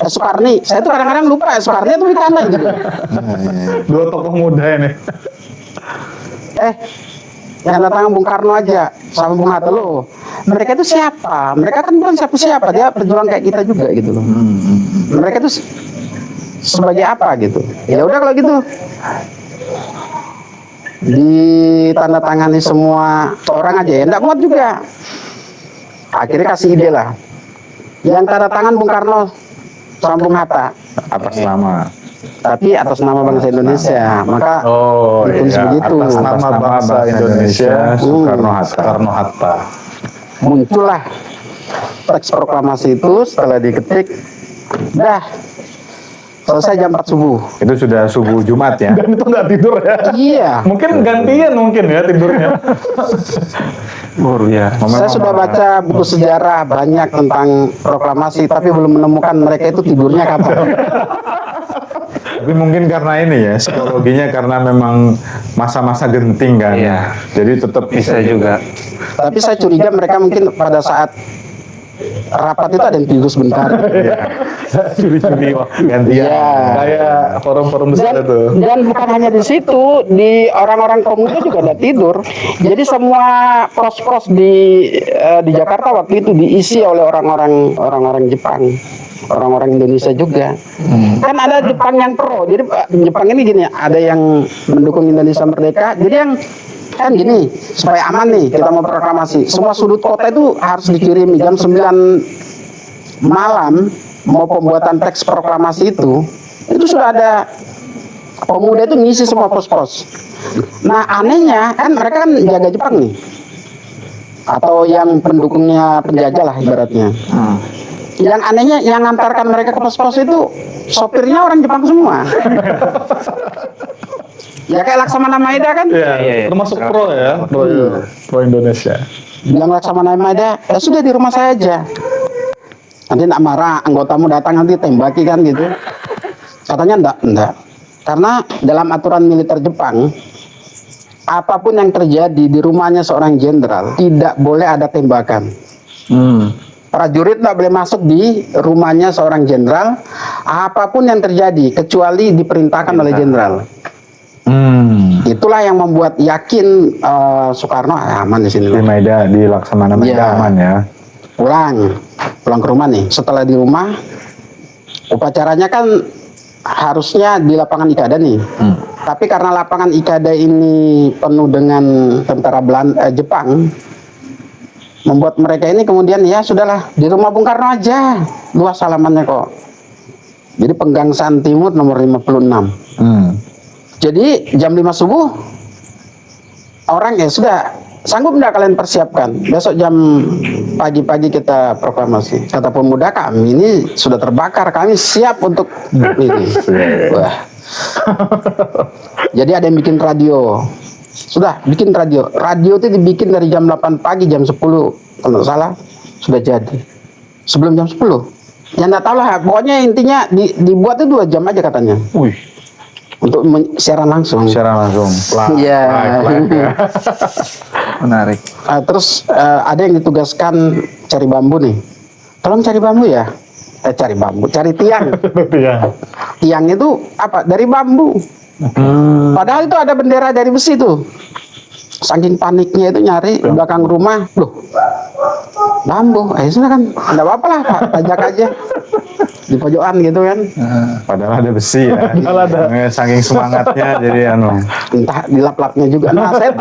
Soekarni, saya tuh kadang-kadang lupa Soekarni atau Wikana gitu. Dua tokoh muda ini. Yang datang Bung Karno aja sama Bung Hatta loh. Mereka itu siapa? Mereka kan bukan siapa-siapa, dia perjuang kayak kita juga gitu loh. Mereka itu sebagai apa gitu. Ya udah kalau gitu. Ditandatangani semua orang aja ya, enggak kuat juga. Akhirnya kasih ide lah. Yang tanda tangan Bung Karno sama Bung Hatta Atas nama. tapi atas nama bangsa Indonesia, maka ditulis begitu. Atas nama bangsa Indonesia, Soekarno-Hatta. Muncullah teks proklamasi itu. Setelah diketik, dah selesai jam 4 subuh. Itu sudah subuh Jumat ya. Dan itu nggak tidur ya? Iya. Mungkin gantian ya tidurnya. Saya sudah baca buku sejarah banyak tentang proklamasi, tapi belum menemukan mereka itu tidurnya kapan. Tapi mungkin karena ini ya, psikologinya karena memang masa-masa genting kan. Iya. Jadi tetap Bisa juga. Tapi saya curiga mereka mungkin pada saat rapat itu ada yang tidur sebentar. Curi-curi waktu gantian. Iya. Kayak forum-forum besar Dan, itu. dan bukan hanya di situ, di orang-orang pemuda juga ada tidur. Jadi semua pros-pros di Jakarta waktu itu diisi oleh orang-orang Jepang, orang-orang Indonesia juga. Kan ada Jepang yang pro. Jadi Jepang ini gini, ada yang mendukung Indonesia merdeka. Jadi yang kan gini, supaya aman nih kita mau proklamasi. Semua sudut kota itu harus dikirimi jam 9 malam mau pembuatan teks proklamasi itu sudah ada pemuda itu ngisi semua pos-pos. Nah anehnya kan mereka kan jaga Jepang nih, atau yang pendukungnya penjajah lah ibaratnya. Yang anehnya yang ngantarkan mereka ke pos-pos itu sopirnya orang Jepang semua. Ya kayak Laksamana Maeda kan, Iya, termasuk pro ya, pro Indonesia. bilang Laksamana Maeda, ya sudah di rumah saya aja. Nanti nak marah, anggotamu datang nanti tembaki kan gitu. Katanya enggak. Karena dalam aturan militer Jepang, apapun yang terjadi di rumahnya seorang jenderal, tidak boleh ada tembakan. Prajurit tidak boleh masuk di rumahnya seorang jenderal, apapun yang terjadi, kecuali diperintahkan oleh jenderal. Itulah yang membuat yakin Soekarno aman di sini. Di Maeda, di Laksamana Maeda Iya. aman ya. Pulang ke rumah nih. Setelah di rumah, upacaranya kan harusnya di lapangan Ikada nih. Tapi karena lapangan Ikada ini penuh dengan tentara Jepang, membuat mereka ini kemudian ya sudahlah di rumah Bung Karno aja, luas halamannya kok. Jadi Penggangsaan Timur nomor 56. Jadi jam 5 subuh orang ya sudah, sanggup enggak kalian persiapkan? Besok jam pagi-pagi kita proklamasi. Kata pemuda, kami ini sudah terbakar, kami siap untuk ini. Wah. Jadi ada yang bikin radio. Sudah bikin radio. Radio itu dibikin dari jam 8 pagi, jam 10 kalau nggak salah sudah jadi. Sebelum jam 10. Ya nggak tahu lah, pokoknya intinya dibuat itu 2 jam aja katanya. Wih, Untuk siaran langsung. secara langsung. Iya. Menarik. Terus ada yang ditugaskan cari bambu nih. Tolong cari bambu ya. Cari bambu, cari tiang. Tiang itu apa? Dari bambu. Padahal itu ada bendera dari besi tuh. Saking paniknya itu nyari di belakang rumah. Loh, bambu. Sudah kan, enggak apa-apa lah Pak, pajak aja. Di pojokan gitu kan. Padahal ada besi ya. Saking semangatnya jadi Entah dilap-lapnya juga. Nah saya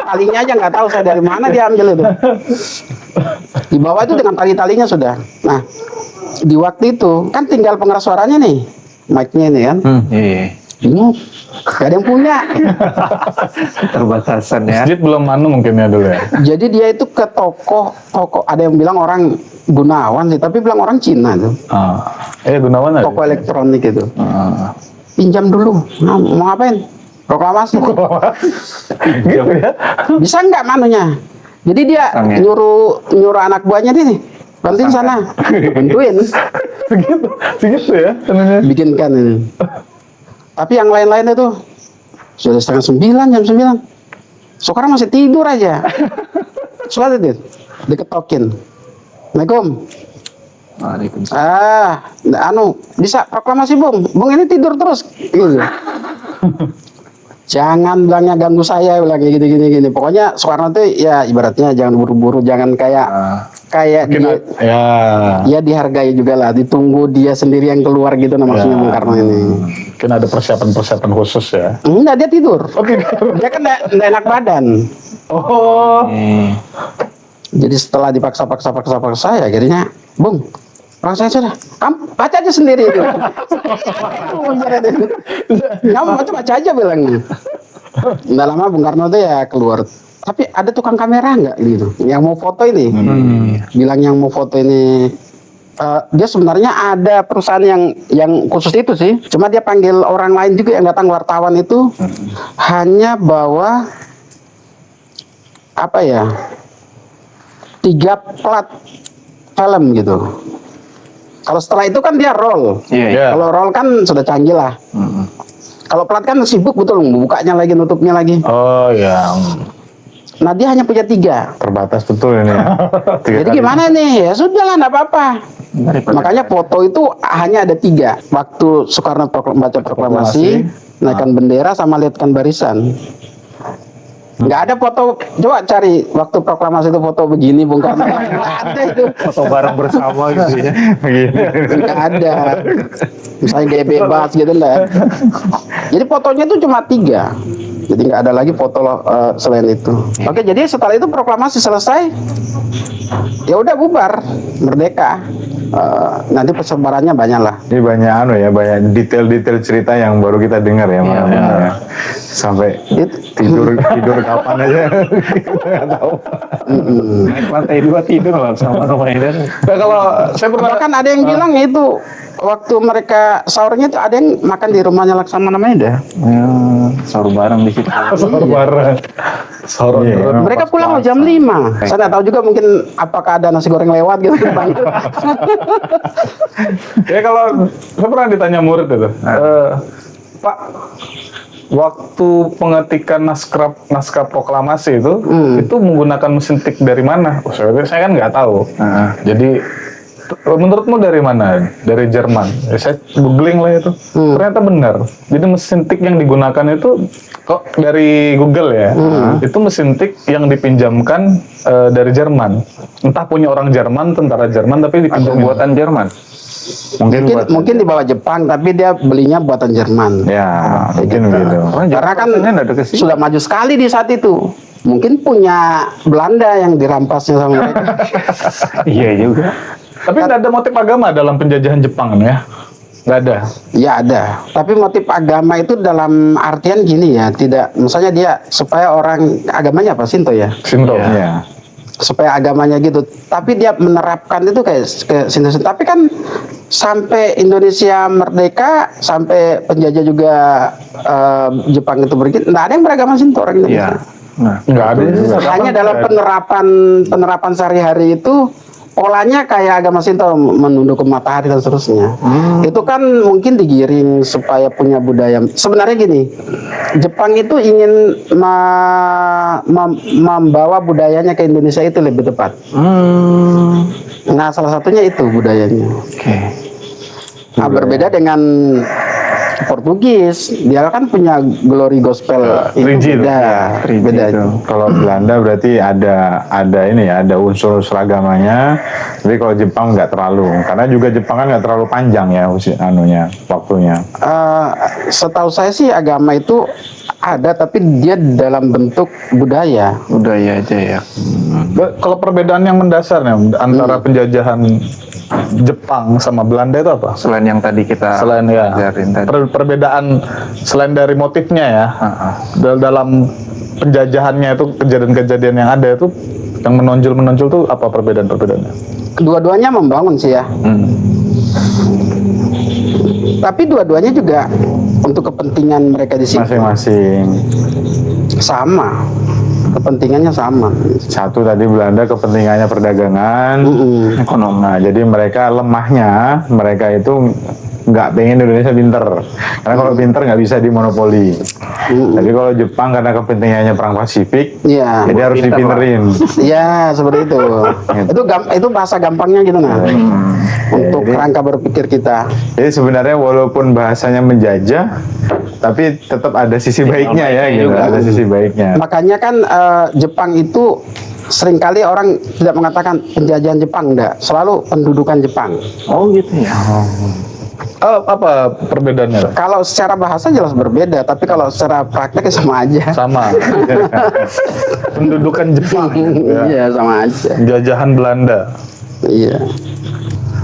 talinya aja nggak tahu saya dari mana dia ambil itu. Di bawah itu dengan tali-talinya sudah. Nah di waktu itu kan tinggal pengeras suaranya nih, mic-nya ini kan. Iya. Bingung, gak ada yang punya. Keterbatasan ya. Masjid belum mungkin ya dulu ya. Jadi dia itu ke toko, ada yang bilang orang Gunawan sih, tapi bilang orang Cina tuh. Gunawan aja. Toko elektronik itu. Pinjam dulu. Nah, mau ngapain? Proklamasi. Gitu ya. Bisa nggak manunya? Jadi dia nyuruh anak buahnya nih, bantuin sana, bantuin. Segitu ya. Bikinkan ini. Tapi yang lain-lain itu sudah 8:30, jam 9. Soekarno masih tidur aja. Sholat itu diketokin. Assalamualaikum. Waalaikumsalam. Bisa proklamasi Bung ini tidur terus. Gitu. Jangan bilangnya ganggu saya, bilang gini. Pokoknya Soekarno tuh ya ibaratnya jangan buru-buru, jangan kayak dia dihargai juga lah, ditunggu dia sendiri yang keluar gitu, maksudnya Bung Karno ini. Mungkin ada persiapan khusus ya. Enggak, dia tidur. Dia kan enggak enak badan. Jadi setelah dipaksa ya akhirnya, Bung, saya sudah, kamu baca aja sendiri itu. Kamu baca aja bilangnya. Nggak lama Bung Karno tuh ya keluar. Tapi ada tukang kamera nggak gitu, yang mau foto ini. Bilang yang mau foto ini. Dia sebenarnya ada perusahaan yang khusus itu sih. Cuma dia panggil orang lain juga yang datang, wartawan itu. Hanya bawa apa ya, 3 plat film gitu. Kalau setelah itu kan dia roll. Kalau roll kan sudah canggih lah. Kalau plat kan sibuk betul, bukanya lagi, nutupnya lagi. Nah dia hanya punya 3. Terbatas betul ini ya. Jadi gimana nih? Ya sudahlah, nggak apa-apa. Makanya foto itu hanya ada 3. Waktu Soekarno baca proklamasi, naikkan bendera sama lihatkan barisan. Nggak ada foto, coba cari waktu proklamasi itu foto begini Bung Karno. Nggak ada itu. Foto bareng bersama gitu ya. Nggak ada. Misalnya dia bebas gitu lah. Jadi fotonya itu cuma 3. Jadi nggak ada lagi foto selain itu. Oke, jadi setelah itu proklamasi selesai, ya udah bubar, merdeka. Nanti persebarannya banyak lah. Ini banyak banyak detail-detail cerita yang baru kita dengar ya malam ini ya. Sampai tidur kapan aja kita nggak tahu. Naik lantai 2 tidur lah sama rumah itu. Nah, kalau saya pernah Bahkan ada yang bilang itu waktu mereka sahurnya itu ada yang makan di rumahnya Laksamana Maeda. Sahur bareng di situ. sahur bareng. Sahur Iya, bareng. Mereka pulang jam 5. Saya nggak tahu juga mungkin apakah ada nasi goreng lewat gitu. Ya kalau saya pernah ditanya murid itu, Pak, waktu pengetikan naskah proklamasi itu menggunakan mesin tik dari mana? Oh, saya kan nggak tahu. Jadi menurutmu dari mana? Dari Jerman. Ya, saya googling lah itu. Ternyata benar. Jadi mesin tik yang digunakan itu kok dari Google ya. Itu mesin tik yang dipinjamkan dari Jerman. Entah punya orang Jerman, tentara Jerman, tapi dipinjam Buatan Jerman. Mungkin di bawah Jepang, tapi dia belinya buatan Jerman. Ya, mungkin begitu. Karena kan sudah maju sekali di saat itu. Mungkin punya Belanda yang dirampasnya sama mereka. Iya juga. Tapi tidak ada motif agama dalam penjajahan Jepang ya? Nggak ada? Ya ada. Tapi motif agama itu dalam artian gini ya, tidak, misalnya dia supaya orang agamanya apa, Shinto ya? Shinto. Ya. Supaya agamanya gitu. Tapi dia menerapkan itu kayak ke Shinto. Tapi kan sampai Indonesia merdeka, sampai penjajah juga Jepang itu pergi, nggak ada yang beragama Shinto orang Indonesia. Nah, Nggak ada. Hanya dalam penerapan sehari-hari itu polanya kayak agama Shinto, menunduk ke matahari dan seterusnya. Itu kan mungkin digiring supaya punya budaya. Sebenarnya gini, Jepang itu ingin membawa budayanya ke Indonesia itu lebih tepat. Nah, salah satunya itu budayanya. Nah, berbeda dengan Portugis, dia kan punya glory gospel itu rigid. beda itu. Kalau Belanda berarti ada ini ya, ada unsur agamanya. Tapi kalau Jepang nggak terlalu, karena juga Jepang kan nggak terlalu panjang ya waktunya. Setahu saya sih agama itu ada, tapi dia dalam bentuk budaya. budaya aja ya. Kalau perbedaan yang mendasar nih antara penjajahan Jepang sama Belanda itu apa? Selain yang tadi kita Selain ya ajarin tadi. perbedaan selain dari motifnya ya, dalam penjajahannya itu kejadian-kejadian yang ada itu yang menonjol tuh apa perbedaan-perbedaannya? Dua-duanya membangun sih ya. Tapi dua-duanya juga untuk kepentingan mereka di sini Masing-masing. sama. Kepentingannya sama. Satu tadi Belanda kepentingannya perdagangan, ekonomi. Nah, jadi mereka lemahnya, mereka itu nggak pengen Indonesia pinter. Karena kalau pinter nggak bisa dimonopoli. Tapi kalau Jepang karena kepentingannya perang Pasifik, Iya. jadi harus dipinterin. Iya, seperti itu. Itu bahasa gampangnya gitu nah. Untuk Jadi- kerangka berpikir kita. Jadi sebenarnya walaupun bahasanya menjajah, tapi tetap ada sisi baiknya ya, gitu. Ada sisi baiknya. Makanya kan Jepang itu seringkali orang tidak mengatakan penjajahan Jepang, enggak. Selalu pendudukan Jepang. Oh gitu ya. Apa perbedaannya? Kalau secara bahasa jelas berbeda, tapi kalau secara praktek ya sama aja. Sama. Pendudukan Jepang, ya. Iya, sama aja. Jajahan Belanda. Iya.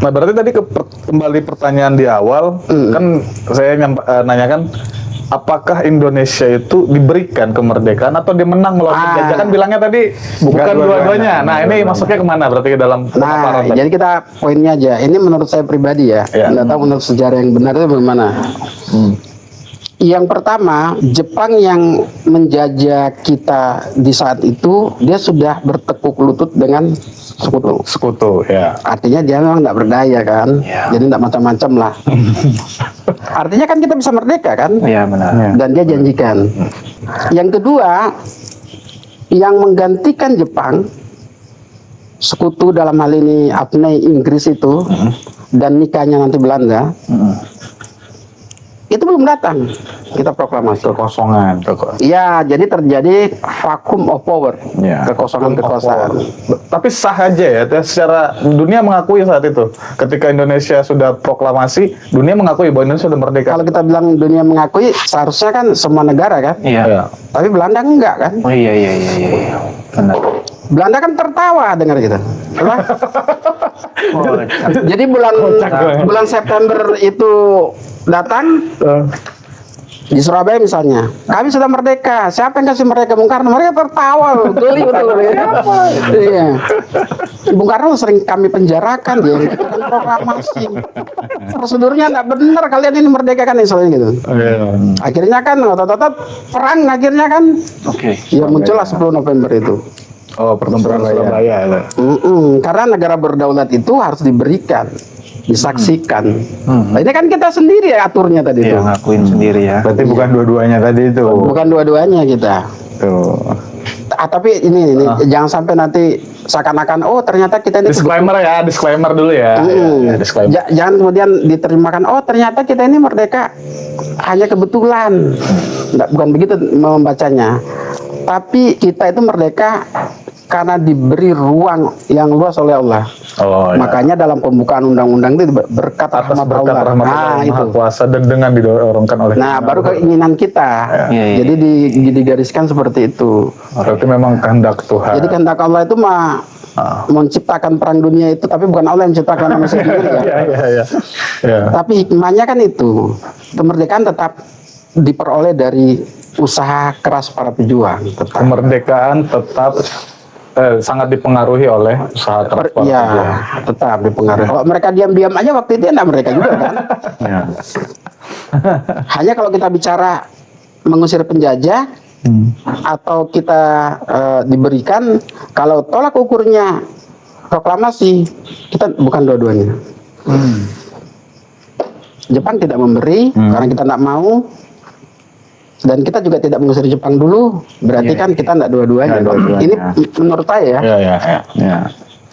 Nah, berarti tadi kembali pertanyaan di awal, kan saya nanyakan, apakah Indonesia itu diberikan kemerdekaan atau dia menang melawan penjajah? Kan bilangnya tadi bukan dua-duanya. Nah, ini masuknya kemana berarti ke dalam Nah, pemaparan tadi? jadi kita poinnya aja. Ini menurut saya pribadi ya. Ya. Nggak tahu menurut sejarah yang benar itu bagaimana. Yang pertama, Jepang yang menjajah kita di saat itu, dia sudah bertekuk lutut dengan sekutu. Sekutu, ya. Artinya dia memang nggak berdaya kan, jadi nggak macam-macam lah. Artinya kan kita bisa merdeka kan, Iya benar. dan dia janjikan. Yang kedua, yang menggantikan Jepang, sekutu dalam hal ini Abney Inggris itu, dan nikahnya nanti Belanda, itu belum datang. Kita proklamasi. Kekosongan. Ya, jadi terjadi vacuum of power, Ya. kekosongan kekuasaan. Tapi sah aja ya, secara dunia mengakui saat itu. Ketika Indonesia sudah proklamasi, dunia mengakui bahwa Indonesia sudah merdeka. Kalau kita bilang dunia mengakui, seharusnya kan semua negara kan, Iya. Ya. tapi Belanda enggak kan. Oh iya. Benar. Belanda kan tertawa dengar gitu. Apa? Oh, Jadi bulan September itu datang di Surabaya misalnya, kami sudah merdeka. Siapa yang kasih mereka? Bung Karno. Mereka tertawa loh, geli betul. Iya. Bung Karno sering kami penjarakan, dia yang proklamasi. Prosedurnya nggak benar, kalian ini merdeka kan, misalnya gitu. Akhirnya kan otot-otot perang akhirnya kan. Oke. Ya muncullah 10 November itu. Oh, pertempuran Surabaya. Karena negara berdaulat itu harus diberikan, disaksikan. Nah, ini kan kita sendiri ya aturnya tadi Iya, itu. ngakuin sendiri ya. Berarti bukan dua-duanya tadi itu. Bukan dua-duanya kita. Tuh. Tapi ini jangan sampai nanti seakan-akan oh ternyata kita ini Disclaimer dulu ya. Ya, disclaimer. jangan kemudian diterimakan oh ternyata kita ini merdeka hanya kebetulan. Bukan begitu membacanya. Tapi kita itu merdeka karena diberi ruang yang luas oleh Allah. Oh, ya. Makanya dalam pembukaan undang-undang itu berkat Atas rahmat berkat Allah. rahmat Nah, Allah itu. Maha Kuasa dan dengan didorongkan oleh Nah, baru keinginan kita. Iya. Jadi digariskan seperti itu. berarti memang kehendak Tuhan. Jadi kehendak Allah itu menciptakan perang dunia itu, tapi bukan Allah yang menciptakan manusia sendiri ya. Ya. Tapi hikmahnya kan itu, kemerdekaan tetap diperoleh dari usaha keras para pejuang. Tetap. Kemerdekaan tetap sangat dipengaruhi oleh usaha keras para Iya, pejuang. tetap dipengaruhi. Kalau mereka diam-diam aja waktu itu enggak mereka juga kan. Ya. Hanya kalau kita bicara mengusir penjajah atau kita diberikan, kalau tolak ukurnya proklamasi, kita bukan dua-duanya. Jepang tidak memberi karena kita tidak mau, dan kita juga tidak mengusir Jepang dulu, berarti kan kita tidak dua-duanya. Nggak dua-duanya. Ini menurut saya ya. Ya.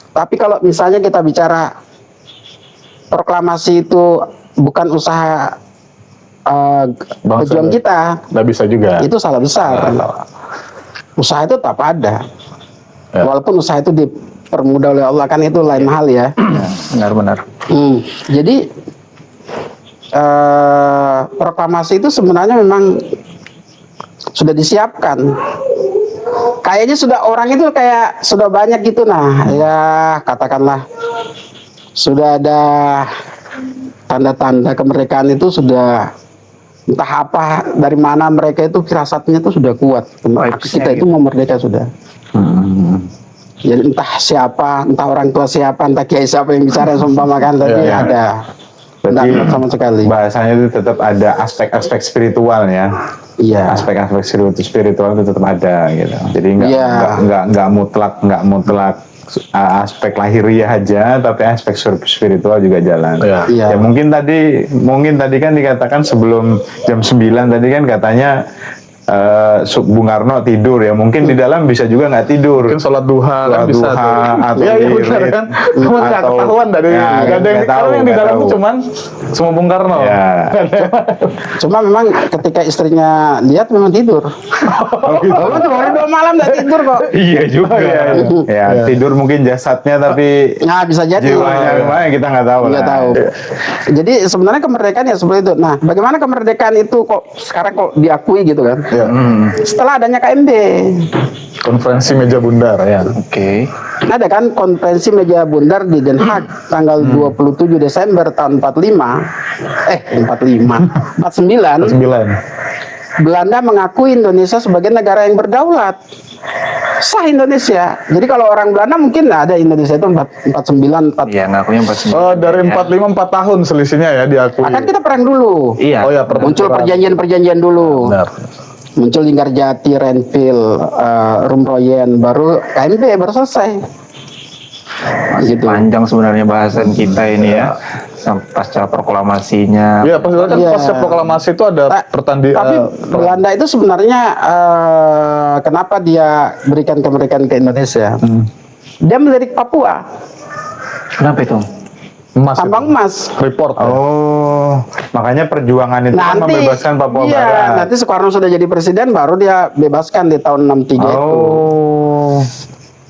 Tapi kalau misalnya kita bicara proklamasi itu bukan usaha pejuang kita, Nggak bisa juga. itu salah besar. Usaha itu tetap ada, walaupun usaha itu dipermudah oleh Allah, kan itu lain hal ya. Benar-benar. Jadi proklamasi itu sebenarnya memang sudah disiapkan. Kayaknya sudah orang itu kayak sudah banyak gitu, nah ya katakanlah sudah ada tanda-tanda kemerdekaan itu sudah entah apa dari mana mereka itu firasatnya itu sudah kuat. Kita itu mau merdeka sudah. Jadi entah siapa, entah orang tua siapa, entah kiai siapa yang bicara seumpamakan tadi ada. Berarti Tidak sama sekali. bahasanya itu tetap ada aspek-aspek spiritual ya. Iya. Aspek-aspek spiritual itu tetap ada gitu. Jadi nggak mutlak aspek lahiriah aja, tapi aspek spiritual juga jalan. Iya. Ya mungkin tadi kan dikatakan sebelum jam 9 tadi kan katanya Bung Karno tidur ya, mungkin di dalam bisa juga nggak tidur, Mungkin sholat duha kan bisa tuh. atau Iya benar kan. Cuma nggak atau- ketahuan dari Ya, nggak ada yang nggak tahu, karena yang di nggak dalam tahu. cuman semua Bung Karno. Ya. Cuma memang ketika istrinya lihat memang tidur. Oh, itu baru 2 malam nggak tidur kok. Iya juga. Ya, tidur mungkin jasadnya tapi Nah bisa jadi. jiwanya kemana kita nggak tahu Nggak lah. tahu. Jadi sebenarnya kemerdekaan ya seperti itu. Nah, bagaimana kemerdekaan itu kok sekarang kok diakui gitu kan? Setelah adanya KMB. Konferensi meja bundar ya. Oke. Ada kan konferensi meja bundar di Den Haag tanggal 27 Desember tahun 49. 9. Belanda mengakui Indonesia sebagai negara yang berdaulat. Sah Indonesia. Jadi kalau orang Belanda mungkin ada Indonesia itu 49. Iya, ngakunya 49. Oh, dari 45 4 tahun selisihnya ya diakui. Akan kita perang dulu. Iya. Oh ya, Muncul perjanjian-perjanjian dulu. Benar. Muncul Linggarjati, Renville, Rumroyen, baru KMB baru selesai. Gitu. Panjang sebenarnya bahasan kita ini ya. pasca proklamasinya. Iya, kan Iya. pasca proklamasi itu ada Tapi Belanda itu sebenarnya kenapa dia berikan kemerdekaan ke Indonesia? Dia melirik Papua, Kenapa itu? emas tambang itu. emas. Report. Oh, makanya perjuangan itu kan membebaskan Papua iya, Barat. nanti Soekarno sudah jadi presiden, baru dia bebaskan di tahun 63 itu. Oh,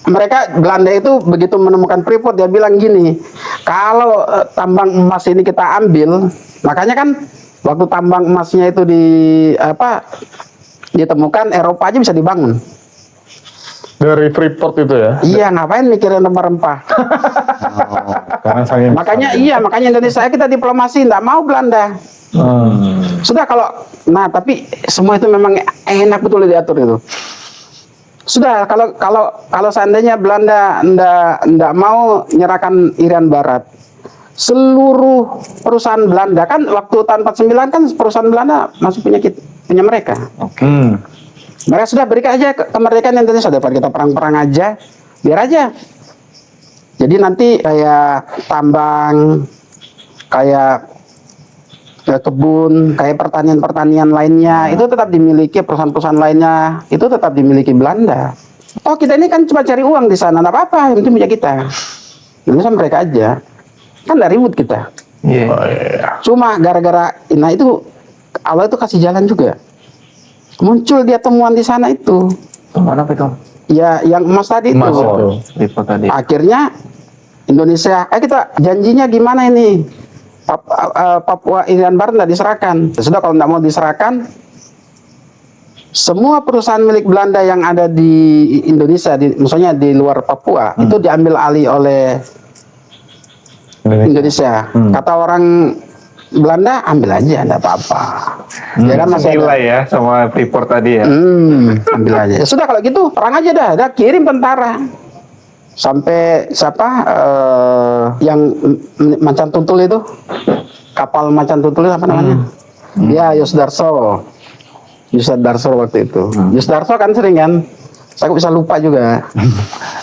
Mereka Belanda itu begitu menemukan Freeport, dia bilang gini, kalau tambang emas ini kita ambil, makanya kan waktu tambang emasnya itu ditemukan, Eropa aja bisa dibangun. Dari Freeport itu ya. Iya, ngapain mikirin rempah-rempah? karena saking Makanya Indonesia kita diplomasi, nggak mau Belanda. Sudah tapi semua itu memang enak betul diatur itu. Sudah kalau seandainya Belanda ndak mau nyerahkan Irian Barat, seluruh perusahaan Belanda kan waktu tahun 49 kan perusahaan Belanda masih punya mereka. Mereka sudah berikan aja kemerdekaan Indonesia, daripada kita perang-perang aja, biar aja. Jadi nanti kayak tambang, kayak kebun, kayak pertanian-pertanian lainnya, itu tetap dimiliki perusahaan-perusahaan lainnya, itu tetap dimiliki Belanda. Oh, kita ini kan cuma cari uang di sana, nggak apa-apa, yang penting punya kita. Indonesia mereka aja, kan nggak ribut kita. Iya. Cuma gara-gara, nah itu Allah itu kasih jalan juga. Muncul dia temuan di sana itu. Mana itu? Ya, yang emas tadi itu. Emas itu. Report tadi. Akhirnya Indonesia, kita janjinya gimana ini? Papua Irian Barat nggak diserahkan. Sudah, kalau nggak mau diserahkan, semua perusahaan milik Belanda yang ada di Indonesia, maksudnya di luar Papua, itu diambil alih oleh Indonesia. Kata orang Belanda, ambil aja, enggak apa-apa. Ya kan masih ada. Nilai ya sama Freeport tadi ya. Ambil aja. Ya sudah, kalau gitu perang aja dah kirim tentara. Sampai yang macan tutul itu, kapal macan tutul itu apa namanya? Ya, Yosdarso waktu itu. Yosdarso kan sering kan, saya bisa lupa juga.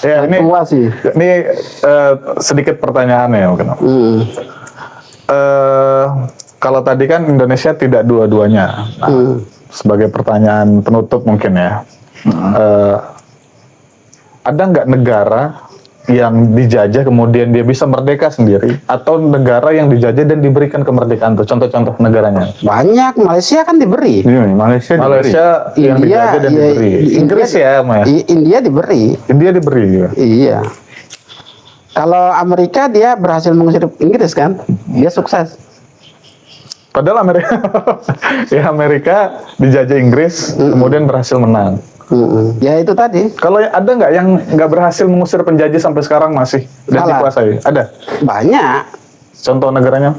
Ya, ini Tua sih. sedikit pertanyaan ya mungkin. Kalau tadi kan Indonesia tidak dua-duanya. Nah, sebagai pertanyaan penutup mungkin ya, ada nggak negara yang dijajah kemudian dia bisa merdeka sendiri, atau negara yang dijajah dan diberikan kemerdekaan tuh? Contoh-contoh negaranya. Banyak. Malaysia kan diberi. Ini Malaysia. Yang dijajah dan diberi. Inggris ya, Mas. India diberi. India diberi juga. Iya. Kalau Amerika dia berhasil mengusir Inggris kan, dia sukses. Padahal Amerika dijajah Inggris, kemudian berhasil menang. Ya itu tadi. Kalau ada nggak yang nggak berhasil mengusir penjajah sampai sekarang masih dan Kalah. dikuasai? Ada. Banyak. Contoh negaranya?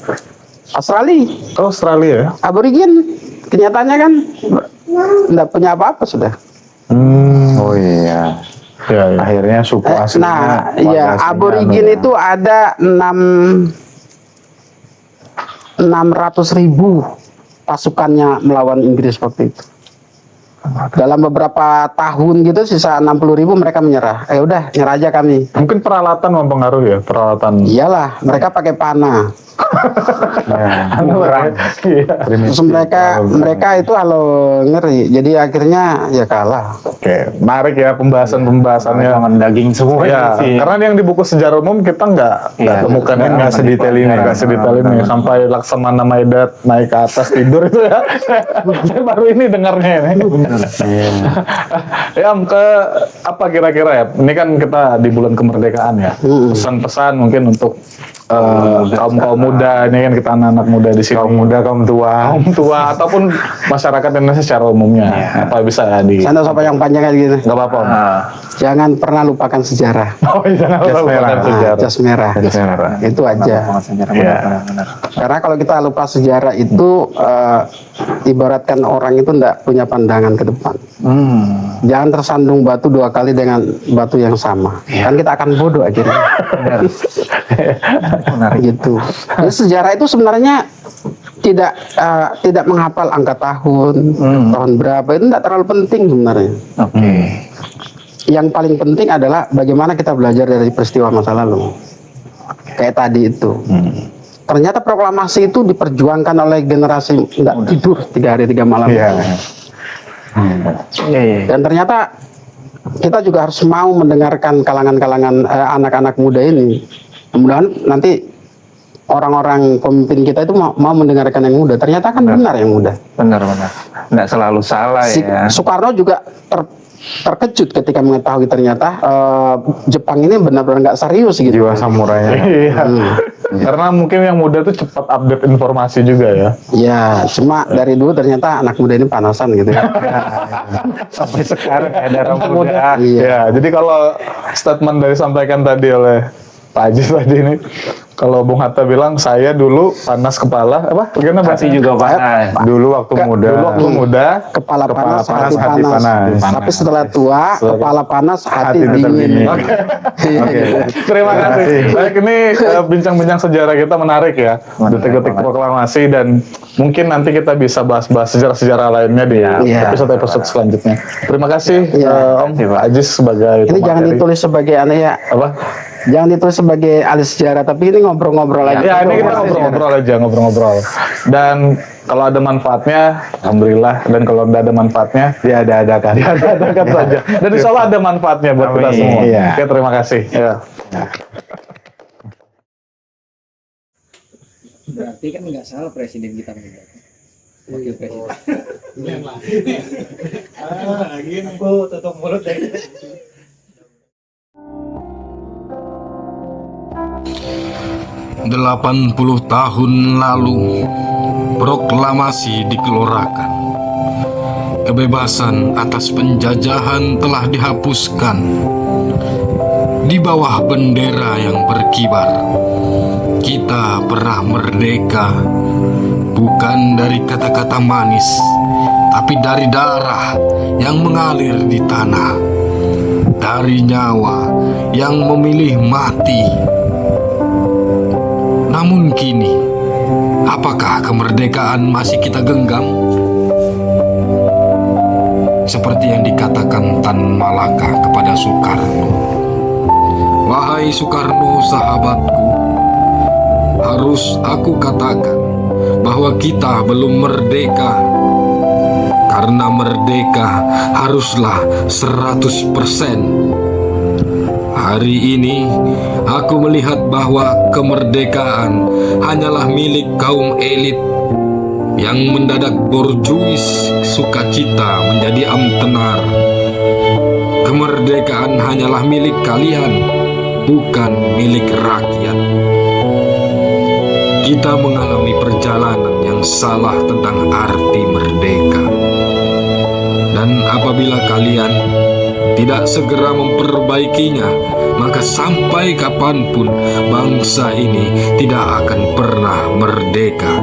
Australia, Australia ya. aborigin, kenyataannya kan nggak punya apa-apa sudah. Oh iya. Ya, ya. Akhirnya suku aslinya. Nah, warga ya aslinya aborigin anu ya. itu ada 600.000 pasukannya melawan Inggris waktu itu. Dalam beberapa tahun gitu, sisa 60.000 mereka menyerah. Udah, nyerah aja kami. Mungkin peralatan mempengaruhi ya, peralatan. Iyalah, mereka pakai panah. Iya. Terus mereka itu halo ngeri. Jadi akhirnya ya kalah. Oke, menarik ya pembahasannya. Jangan daging semua Ya, sih. karena yang di buku sejarah umum kita nggak Iya, temukan nggak nggak sedetail ini, nggak sedetail ini sampai Laksamana Maidat naik ke atas tidur itu ya. Saya baru ini dengarnya ini. Ya, ke apa kira-kira ya? Ini kan kita di bulan kemerdekaan ya. Pesan-pesan mungkin untuk kaum muda, ini kan kita anak-anak muda di sini. Kaum muda, kaum tua. Kaum tua ataupun masyarakat Indonesia secara umumnya. Apa bisa di? Saya nggak usah panjang-panjang kayak gini. Nggak apa-apa. Om. Jangan pernah lupakan sejarah. Oh, jangan lupa merah. sejarah. Jas merah. Itu aja. Iya. Karena kalau kita lupa sejarah itu ibaratkan orang itu nggak punya pandangan ke depan. Jangan tersandung batu 2 kali dengan batu yang sama. Kan kita akan bodoh akhirnya. Gitu. Jadi sejarah itu sebenarnya tidak menghafal angka tahun, tahun berapa, itu tidak terlalu penting sebenarnya. Oke. Yang paling penting adalah bagaimana kita belajar dari peristiwa masa lalu. Kayak tadi itu. ternyata proklamasi itu diperjuangkan oleh generasi nggak tidur 3 hari 3 malam. Iya. Dan ternyata kita juga harus mau mendengarkan kalangan-kalangan anak-anak muda ini. Mudah-mudahan nanti orang-orang pemimpin kita itu mau mendengarkan yang muda. Ternyata kan benar yang muda. Benar-benar. Nggak selalu salah ya. Soekarno juga terkejut ketika mengetahui ternyata Jepang ini benar-benar nggak serius gitu. Jiwa samurainya. Iya. Karena mungkin yang muda tuh cepat update informasi juga ya. Ya, cuma dari dulu ternyata anak muda ini panasan gitu ya. Sampai sekarang ada orang muda. Iya. Ya, jadi kalau statement dari sampaikan tadi oleh Pak Ajis tadi ini, kalau Bung Hatta bilang saya dulu panas kepala, apa? Bagaimana Hati juga panas. Dulu waktu muda. Dulu waktu muda, Kepala panas, panas, hati hati panas. panas. Tapi setelah tua, kepala panas, hati tetap dingin. Oke. Oke. Terima kasih. Baik, ini bincang-bincang sejarah kita menarik ya. Detik-detik proklamasi, dan mungkin nanti kita bisa bahas-bahas sejarah-sejarah lainnya di Iya. episode-episode selanjutnya. Terima kasih Iya. Om Pak Ajis sebagai Ini jangan pemateri. ditulis sebagai aneh ya. Apa? Jangan ditulis sebagai ahli sejarah, tapi ini ngobrol-ngobrol aja. Ya, ini kita ngobrol-ngobrol aja, ngobrol-ngobrol. Dan kalau ada manfaatnya, alhamdulillah. Dan kalau tidak ada manfaatnya, Ya ada-adakan. ada-adakan saja. Dan insya Allah ada manfaatnya buat kita Amin. semua. Iya. Oke, terima kasih. Ya. Berarti kan nggak salah presiden kita meninggal. Wakil presiden. Aku tutup mulut deh. 80 tahun lalu, proklamasi dikeluarkan. Kebebasan atas penjajahan telah dihapuskan. Di bawah bendera yang berkibar, kita pernah merdeka, bukan dari kata-kata manis, tapi dari darah yang mengalir di tanah, dari nyawa yang memilih mati. Namun kini, apakah kemerdekaan masih kita genggam? Seperti yang dikatakan Tan Malaka kepada Soekarno. Wahai Soekarno sahabatku, harus aku katakan bahwa kita belum merdeka. Karena merdeka haruslah 100%. Hari ini, aku melihat bahwa kemerdekaan hanyalah milik kaum elit yang mendadak borjuis sukacita menjadi amtenar. Kemerdekaan hanyalah milik kalian, bukan milik rakyat. Kita mengalami perjalanan yang salah tentang arti merdeka. Dan apabila kalian tidak segera memperbaikinya, maka sampai kapanpun bangsa ini tidak akan pernah merdeka